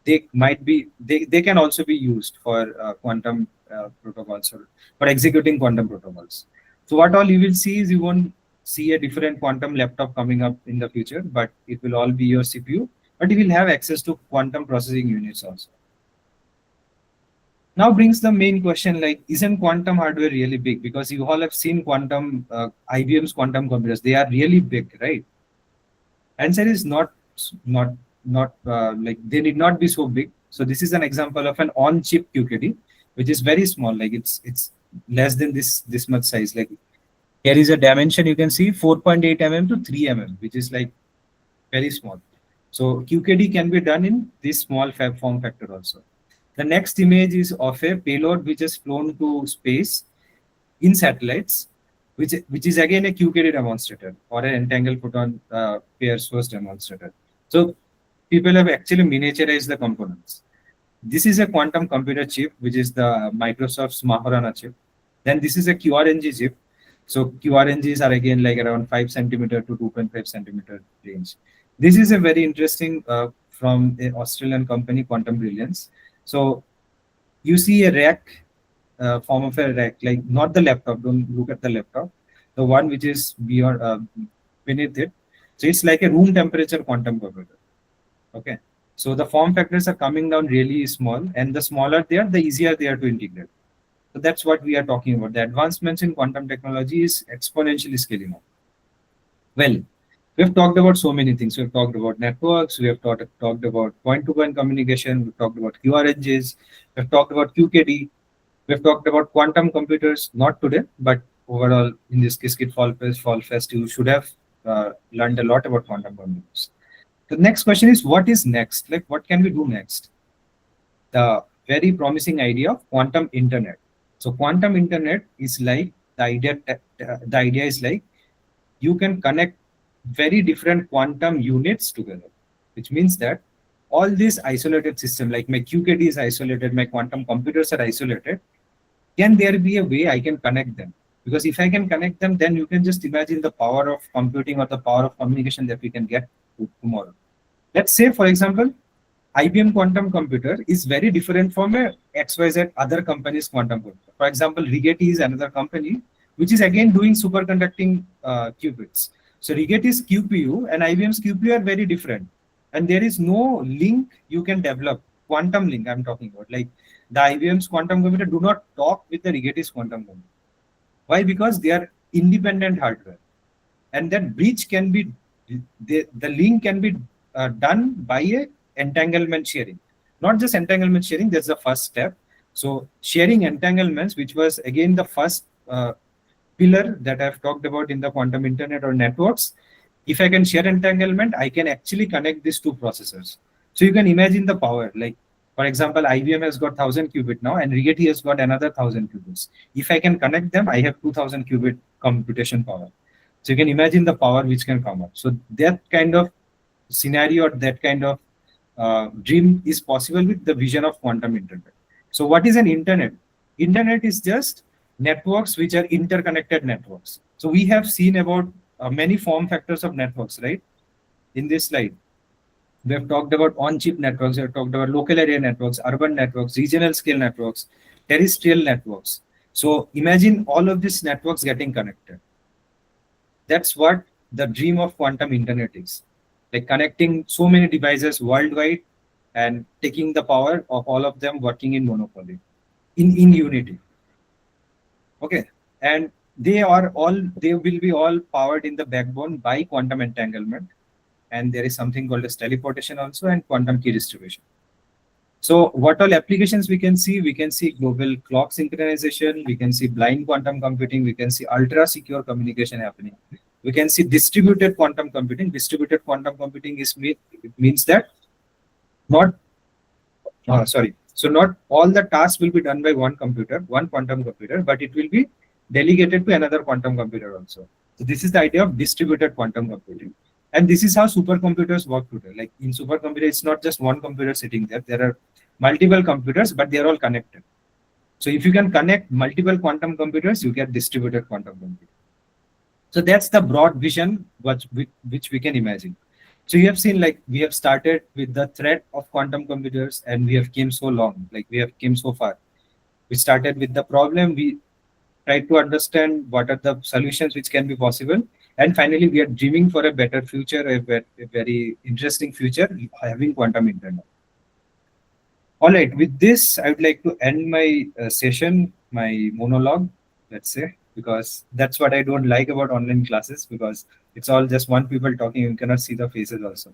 they can also be used for quantum protocols or for executing quantum protocols. So what all you will see is you won't see a different quantum laptop coming up in the future, but it will all be your CPU, but you will have access to quantum processing units also. Now brings the main question, like, isn't quantum hardware really big? Because you all have seen quantum, IBM's quantum computers, they are really big, right? Answer is not, like they need not be so big. So this is an example of an on-chip QKD, which is very small, like it's less than this much size. Like here is a dimension, you can see 4.8 mm to 3 mm, which is like very small. So QKD can be done in this small form factor also. The next image is of a payload which has flown to space in satellites, which is again a QKD demonstrator or an entangled photon pair source demonstrator. So people have actually miniaturized the components. This is a quantum computer chip, which is the Microsoft's Majorana chip. Then this is a QRNG chip. So QRNGs are again like around 5 centimeter to 2.5 centimeter range. This is a very interesting from an Australian company, Quantum Brilliance. So you see a rack, form of a rack, like not the laptop, don't look at the laptop, the one which is beyond, beneath it. So it's like a room temperature quantum computer. Okay. So the form factors are coming down really small, and the smaller they are, the easier they are to integrate. So that's what we are talking about. The advancements in quantum technology is exponentially scaling up. Well, we've talked about so many things. We've talked about networks. We have talked about point-to-point communication. We've talked about QRNGs. We've talked about QKD. We've talked about quantum computers. Not today, but overall in this Qiskit Fall Fest, you should have learned a lot about quantum computers. The next question is, what is next? Like, what can we do next? The very promising idea of quantum internet. So quantum internet is like the idea is like you can connect very different quantum units together, which means that all these isolated systems, like my QKD is isolated, my quantum computers are isolated. Can there be a way I can connect them? Because if I can connect them, then you can just imagine the power of computing or the power of communication that we can get tomorrow. Let's say, for example, IBM Quantum computer is very different from a XYZ other company's quantum computer. For example, Rigetti is another company which is again doing superconducting qubits. So Rigetti's QPU and IBM's QPU are very different, and there is no link you can develop. Quantum link I'm talking about, like the IBM's quantum computer do not talk with the Rigetti's quantum computer. Why? Because they are independent hardware, and that bridge can be, the link can be done by a entanglement sharing. Not just entanglement sharing, that's the first step. So sharing entanglements, which was again the first pillar that I've talked about in the quantum internet or networks. If I can share entanglement, I can actually connect these two processors. So you can imagine the power. Like, for example, IBM has got 1000 qubit now, and Rigetti has got another 1000 qubits. If I can connect them, I have 2000 qubit computation power. So you can imagine the power which can come up. So that kind of scenario or that kind of dream is possible with the vision of quantum internet. So what is an internet? Internet is just networks which are interconnected networks. So we have seen about many form factors of networks, right? In this slide, we have talked about on-chip networks, we have talked about local area networks, urban networks, regional scale networks, terrestrial networks. So imagine all of these networks getting connected. That's what the dream of quantum internet is. Like connecting so many devices worldwide and taking the power of all of them working in monopoly, in unity. Okay, and they will be all powered in the backbone by quantum entanglement, and there is something called as teleportation also, and quantum key distribution. So what all applications we can see? We can see global clock synchronization, we can see blind quantum computing, we can see ultra secure communication happening. We can see distributed quantum computing. Distributed quantum computing means that not all the tasks will be done by one quantum computer, but it will be delegated to another quantum computer also. So this is the idea of distributed quantum computing. And this is how supercomputers work today. Like in supercomputer, it's not just one computer sitting there. There are multiple computers, but they are all connected. So if you can connect multiple quantum computers, you get distributed quantum computing. So that's the broad vision which we can imagine. So you have seen, like, we have started with the threat of quantum computers and we have came so long, like we have came so far. We started with the problem, we tried to understand what are the solutions which can be possible. And finally, we are dreaming for a better future, a very interesting future, having quantum internet. All right, with this, I would like to end my session, my monologue, let's say, because that's what I don't like about online classes, because it's all just one people talking, you cannot see the faces also.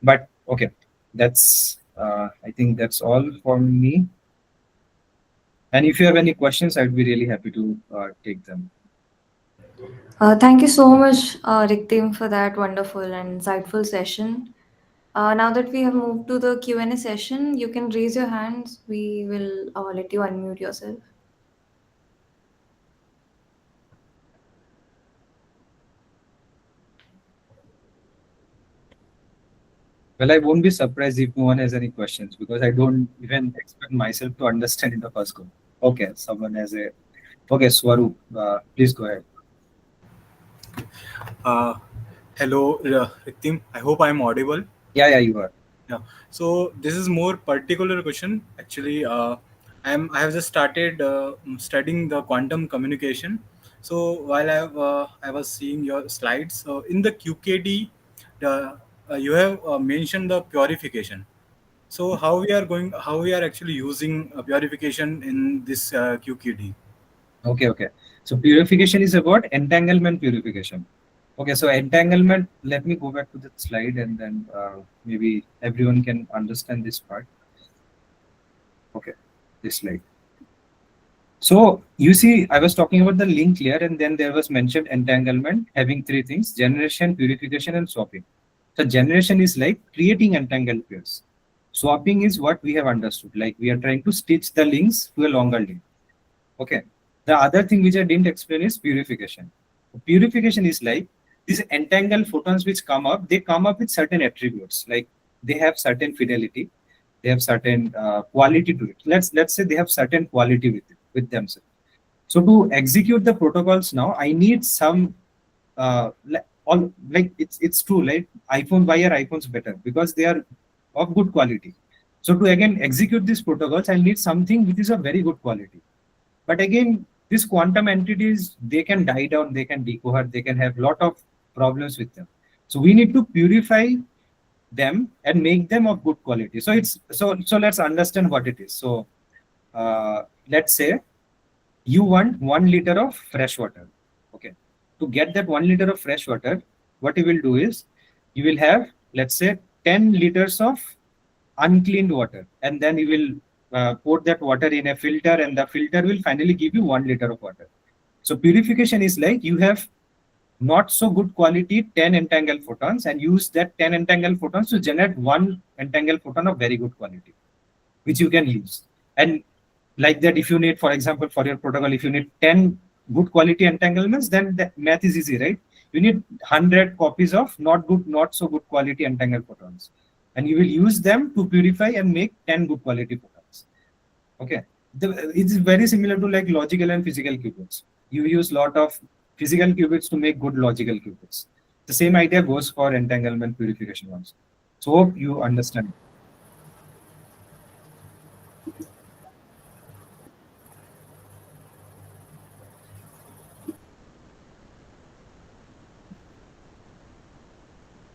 But okay, that's, I think that's all from me. And if you have any questions, I'd be really happy to take them. Thank you so much, Rikteem, for that wonderful and insightful session. Now that we have moved to the Q&A session, you can raise your hands. We will let you unmute yourself. Well, I won't be surprised if no one has any questions, because I don't even expect myself to understand in the first go. Okay, someone has a. Okay, Swaroop, please go ahead. Uh, Hello, Rikteem. I hope I'm audible. Yeah, you are. Yeah. So this is more particular question. Actually, I have just started studying the quantum communication. So while I was seeing your slides, so in the QKD, you have mentioned the purification. So how we are actually using purification in this QKD? Okay. So purification is about entanglement purification. Okay, so entanglement, let me go back to the slide and then maybe everyone can understand this part. Okay, this slide. So you see, I was talking about the link layer, and then there was mentioned entanglement having three things: generation, purification, and swapping. So generation is like creating entangled pairs. Swapping is what we have understood, like we are trying to stitch the links to a longer link. Okay. The other thing which I didn't explain is purification. Purification is like these entangled photons which come up, they come up with certain attributes, like they have certain fidelity, they have certain quality to it. Let's say they have certain quality with themselves. So to execute the protocols now, I need some like it's true, like iPhone, why are iPhones better? Because they are of good quality. So to again execute these protocols, I need something which is of very good quality. But again, these quantum entities, they can die down, they can decoher, they can have a lot of problems with them. So we need to purify them and make them of good quality. So let's understand what it is. So let's say you want 1 liter of fresh water. Okay. To get that 1 liter of fresh water, what you will do is you will have, let's say, 10 liters of uncleaned water, and then you will pour that water in a filter, and the filter will finally give you 1 liter of water. So purification is like you have not so good quality 10 entangled photons and use that 10 entangled photons to generate one entangled photon of very good quality, which you can use. And like that, if you need, for example, for your protocol, if you need 10 good quality entanglements, then the math is easy, right? You need 100 copies of not so good quality entangled photons, and you will use them to purify and make 10 good quality photons. Okay. It's very similar to like logical and physical qubits. You use lot of physical qubits to make good logical qubits. The same idea goes for entanglement purification also. So hope you understand.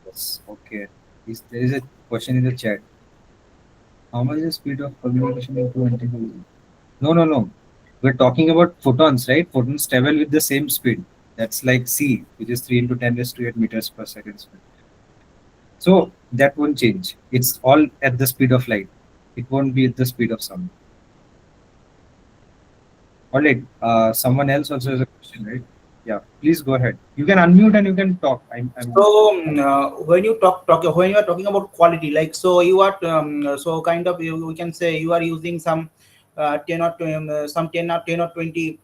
Yes. Okay. There is a question in the chat. How much is the speed of communication into entanglement? No. We're talking about photons, right? Photons travel with the same speed. That's like c, which is 3 into 10 raised to 8 meters per second speed. So that won't change. It's all at the speed of light. It won't be at the speed of sound. All right. Someone else also has a question, right? Yeah. Please go ahead. You can unmute and you can talk. So when you when you are talking about quality, like, so you are so kind of we can say you are using some 10 or 20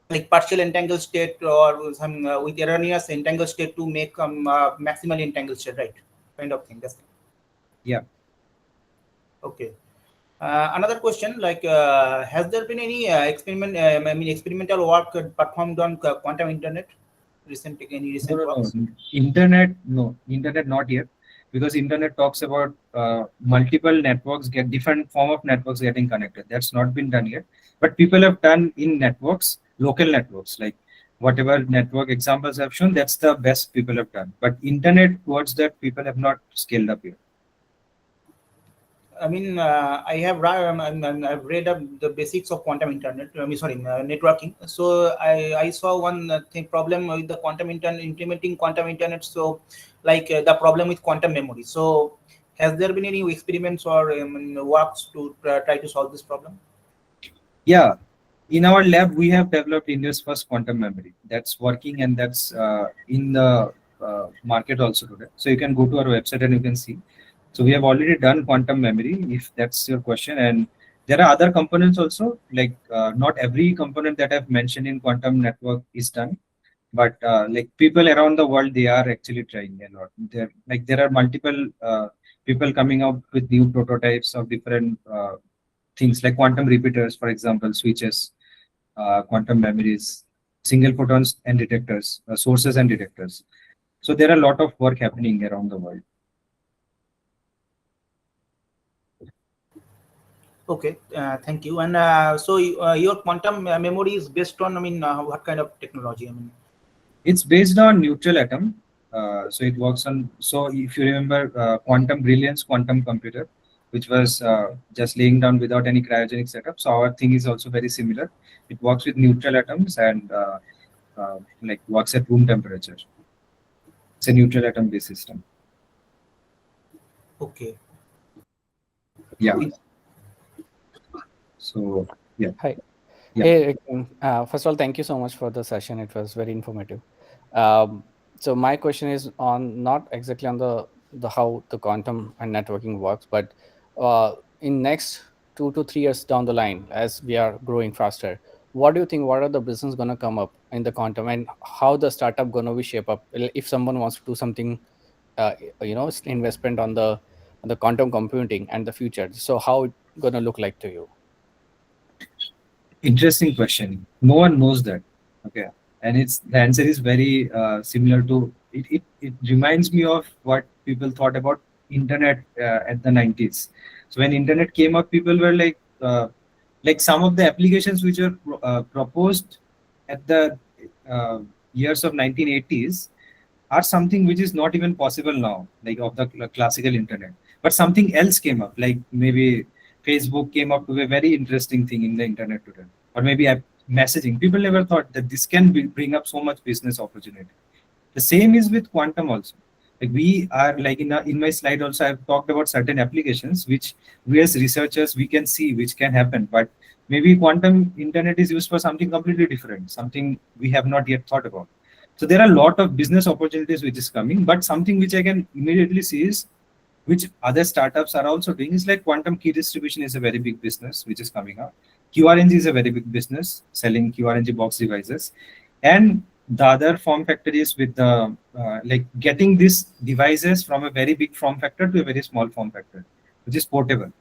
like partial entangled state or some with erroneous entangled state to make maximally entangled state, right? Kind of thing. That's Yeah. okay. Another question, like, has there been any experimental work performed on quantum internet? Any recent No, no, works? no. Internet not yet, because internet talks about multiple networks, get different form of networks getting connected. That's not been done yet. But people have done in networks, local networks, like whatever network examples have shown, that's the best people have done. But internet towards that, people have not scaled up yet. I mean, I've read up the basics of quantum internet. Networking. So I saw one thing problem with the quantum internet, implementing quantum internet. So, like the problem with quantum memory. So, has there been any experiments or works to try to solve this problem? Yeah, in our lab, we have developed India's first quantum memory. That's working, and that's in the market also today. So you can go to our website and you can see. So we have already done quantum memory, if that's your question. And there are other components also, like not every component that I've mentioned in quantum network is done, but like people around the world, they are actually trying a lot. There are multiple people coming up with new prototypes of different things like quantum repeaters, for example, switches, quantum memories, single photons and detectors, sources and detectors. So there are a lot of work happening around the world. Okay, thank you. And so your quantum memory is based on, what kind of technology? It's based on neutral atom. So it works on, so if you remember quantum brilliance, quantum computer, which was just laying down without any cryogenic setup. So our thing is also very similar. It works with neutral atoms and like works at room temperature. It's a neutral atom based system. Okay. Yeah. So yeah. Hi. Yeah. Hey, first of all, thank you so much for the session. It was very informative. So my question is on not exactly on the how the quantum and networking works, but in next 2 to 3 years down the line, as we are growing faster, what do you think? What are the business gonna come up in the quantum, and how the startup gonna be shape up? If someone wants to do something, investment on the quantum computing and the future, so how it gonna look like to you? Interesting question. No one knows that. Okay. And it's the answer is very similar to it reminds me of what people thought about internet at the 90s. So when internet came up, people were like some of the applications which were proposed at the years of 1980s are something which is not even possible now, like of the classical internet. But something else came up, like maybe Facebook came up with a very interesting thing in the internet today, or maybe messaging. People never thought that this can bring up so much business opportunity. The same is with quantum also. Like we are like in my slide also, I've talked about certain applications which we as researchers we can see which can happen, but maybe quantum internet is used for something completely different, something we have not yet thought about. So there are a lot of business opportunities which is coming, but something which I can immediately see is which other startups are also doing is like quantum key distribution is a very big business which is coming up. QRNG is a very big business selling QRNG box devices, and the other form factor is with the like getting these devices from a very big form factor to a very small form factor, which is portable.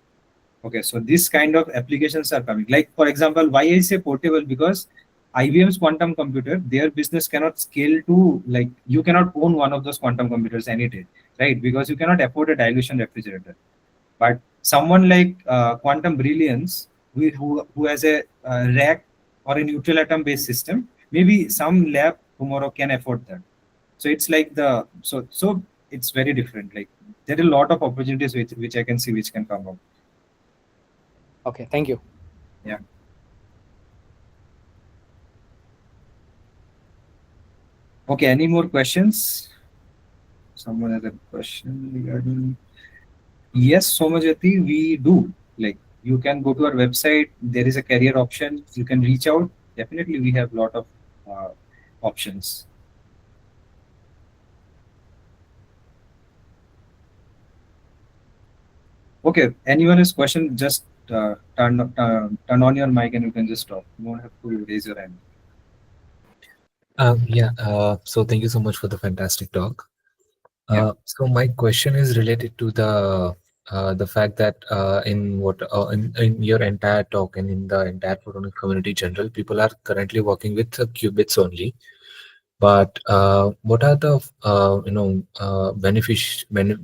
Okay, so this kind of applications are coming. Like for example, why I say portable, because IBM's quantum computer, their business cannot scale to like you cannot own one of those quantum computers any day, right? Because you cannot afford a dilution refrigerator. But someone like Quantum Brilliance, who has a rack or a neutral atom based system, maybe some lab tomorrow can afford that. So it's like so it's very different. Like there are a lot of opportunities which I can see which can come up. Okay, thank you. Yeah. Okay, any more questions? Someone has a question regarding. Yes, Somajati, we do. Like you can go to our website. There is a career option. You can reach out. Definitely, we have a lot of options. Okay, anyone has question? Just turn on your mic and you can just talk. You don't have to raise your hand. Yeah. So thank you so much for the fantastic talk. Yeah. So my question is related to the fact that in your entire talk and in the entire photonic community general, people are currently working with qubits only. But what are the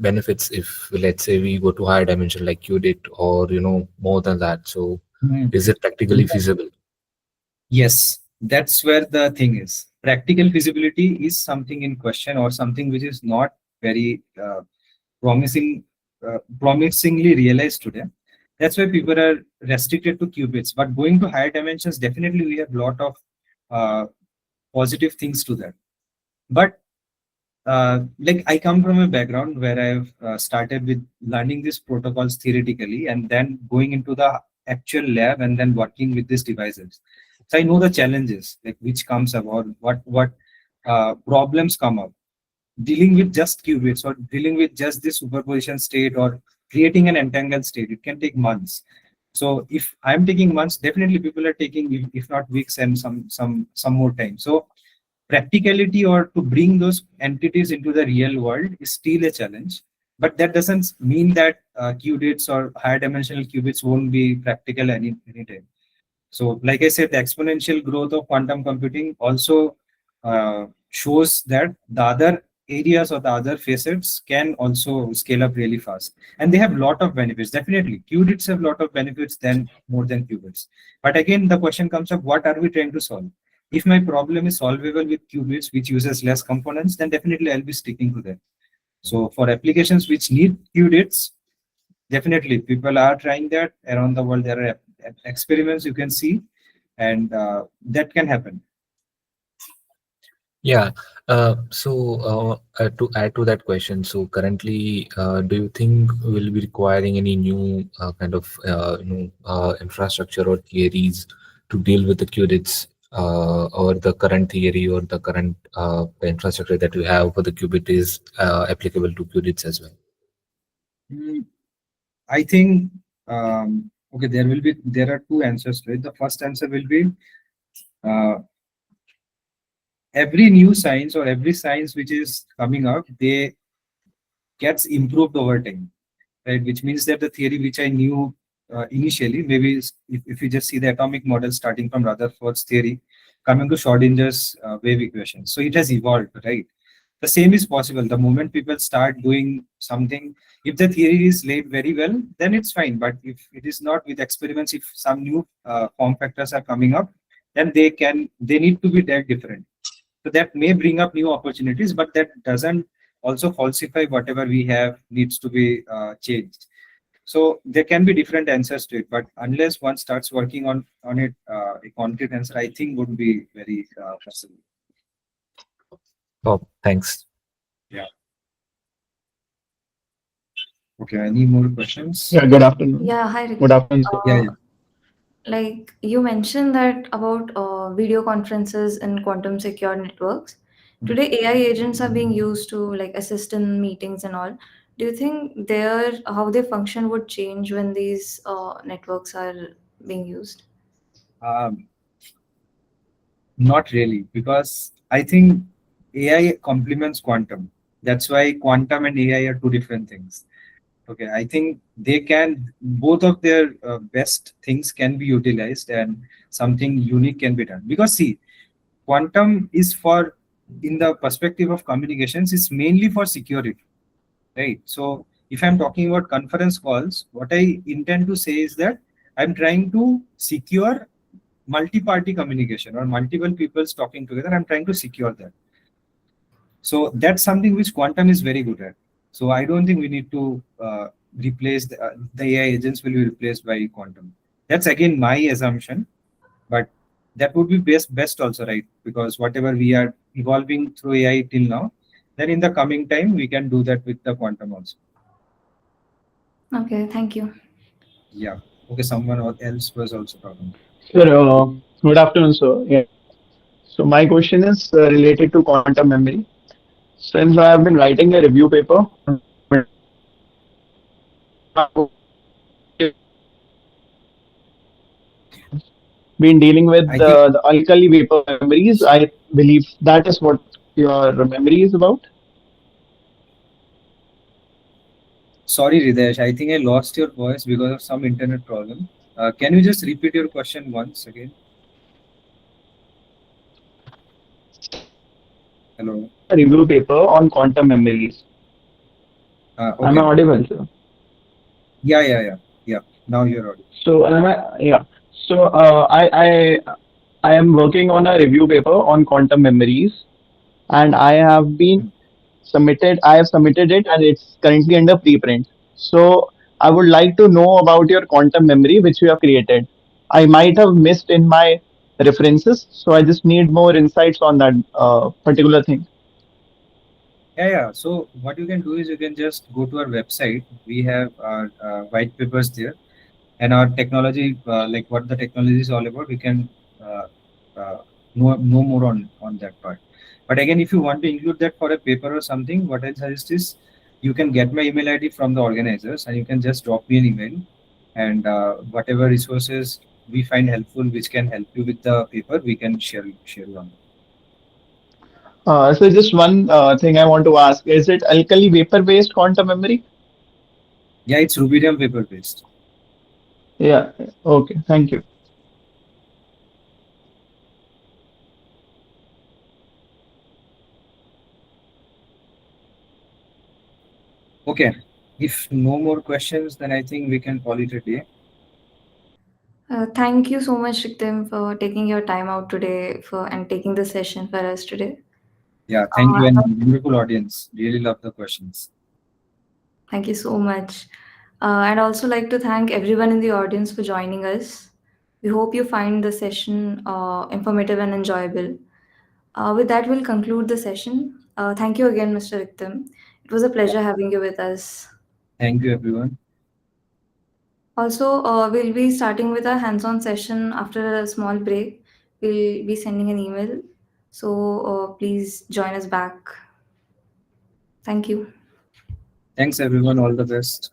benefits if, let's say, we go to higher dimension like qubit, or more than that? So Mhm. is it practically feasible? Yes, that's where the thing is. Practical feasibility is something in question or something which is not very promising, promisingly realized today. That's why people are restricted to qubits. But going to higher dimensions, definitely we have a lot of uh, positive things to that. But like I come from a background where I've started with learning these protocols theoretically and then going into the actual lab and then working with these devices. So I know the challenges like which comes about, what problems come up. Dealing with just qubits or dealing with just the superposition state or creating an entangled state, it can take months. So if I'm taking months, definitely people are taking if not weeks and some more time. So practicality or to bring those entities into the real world is still a challenge, but that doesn't mean that qubits or higher dimensional qubits won't be practical anytime. So like I said, the exponential growth of quantum computing also shows that the other areas or the other facets can also scale up really fast, and they have a lot of benefits. Definitely qubits have a lot of benefits than more than qubits, but again the question comes up, what are we trying to solve? If my problem is solvable with qubits which uses less components, then definitely I'll be sticking to that. So for applications which need qubits, definitely people are trying that around the world. There are experiments you can see, and that can happen. Yeah. To add to that question, so currently, do you think we'll be requiring any new kind of infrastructure or theories to deal with the qubits, or the current theory or the current the infrastructure that we have for the qubit is applicable to qubits as well? Mm, I think okay, there are two answers to it. The first answer will be uh, every new science or every science which is coming up, they gets improved over time, right? Which means that the theory which I knew initially, maybe if you just see the atomic model starting from Rutherford's theory, coming to Schrodinger's wave equation, so it has evolved, right? The same is possible. The moment people start doing something, if the theory is laid very well, then it's fine. But if it is not with experiments, if some new form factors are coming up, then they need to be dealt different. So that may bring up new opportunities, but that doesn't also falsify whatever we have needs to be changed. So there can be different answers to it, but unless one starts working on it, a concrete answer I think would be very possible. Oh, thanks. Yeah. Okay. Any more questions? Yeah, good afternoon. Yeah, hi, Good Rick. afternoon, sir. Yeah. Uh, Yeah. like you mentioned that about video conferences and quantum secure networks. Today, AI agents are being used to like assist in meetings and all. Do you think their how they function would change when these networks are being used? Um, Not really, because I think AI complements quantum. That's why quantum and AI are two different things. Okay, I think they can, both of their best things can be utilized and something unique can be done. Because see, quantum is for, in the perspective of communications, is mainly for security, right? So if I'm talking about conference calls, what I intend to say is that I'm trying to secure multi-party communication or multiple people's talking together. I'm trying to secure that. So that's something which quantum is very good at. So I don't think we need to replace the AI agents will be replaced by quantum. That's again my assumption, but that would be best also, right? Because whatever we are evolving through AI till now, then in the coming time we can do that with the quantum also. Okay, thank you. Yeah. Okay. Someone else was also talking. Sir, good afternoon, sir. Yeah. So my question is related to quantum memory. Since I have been writing a review paper on been dealing with I think, the alkali vapor memories. I believe that is what your memory is about. sorry, Ridesh, I think I lost your voice because of some internet problem. Can you just repeat your question once again? Hello. A review paper on quantum memories. Am I Okay. audible, sir? Yeah. Now you're audible. So am I? Yeah. So I am working on a review paper on quantum memories, and Hmm. I have submitted it, and it's currently under preprint. So I would like to know about your quantum memory which you have created. I might have missed in my references, so I just need more insights on that particular thing. Yeah. So what you can do is you can just go to our website. We have our white papers there, and our technology, like what the technology is all about. We can uh, uh, know more on that part. But again, if you want to include that for a paper or something, what I suggest is you can get my email ID from the organizers, and you can just drop me an email, and whatever resources we find helpful, which can help you with the paper, we can share you on. So just one thing I want to ask: is it alkali vapor based quantum memory? Yeah, it's rubidium paper based. Yeah. Okay. Thank you. Okay. If no more questions, then I think we can call it a day. Thank you so much, Rikteem, for taking your time out today and taking the session for us today. Yeah, thank you, and Uh, wonderful audience. Really love the questions. Thank you so much. I'd also like to thank everyone in the audience for joining us. We hope you find the session informative and enjoyable. With that, we'll conclude the session. Thank you again, Mr. Riktam. It was a pleasure having you with us. Thank you, everyone. Also, we'll be starting with a hands on session after a small break. We'll be sending an email. So please join us back. Thank you. Thanks, everyone. All the best.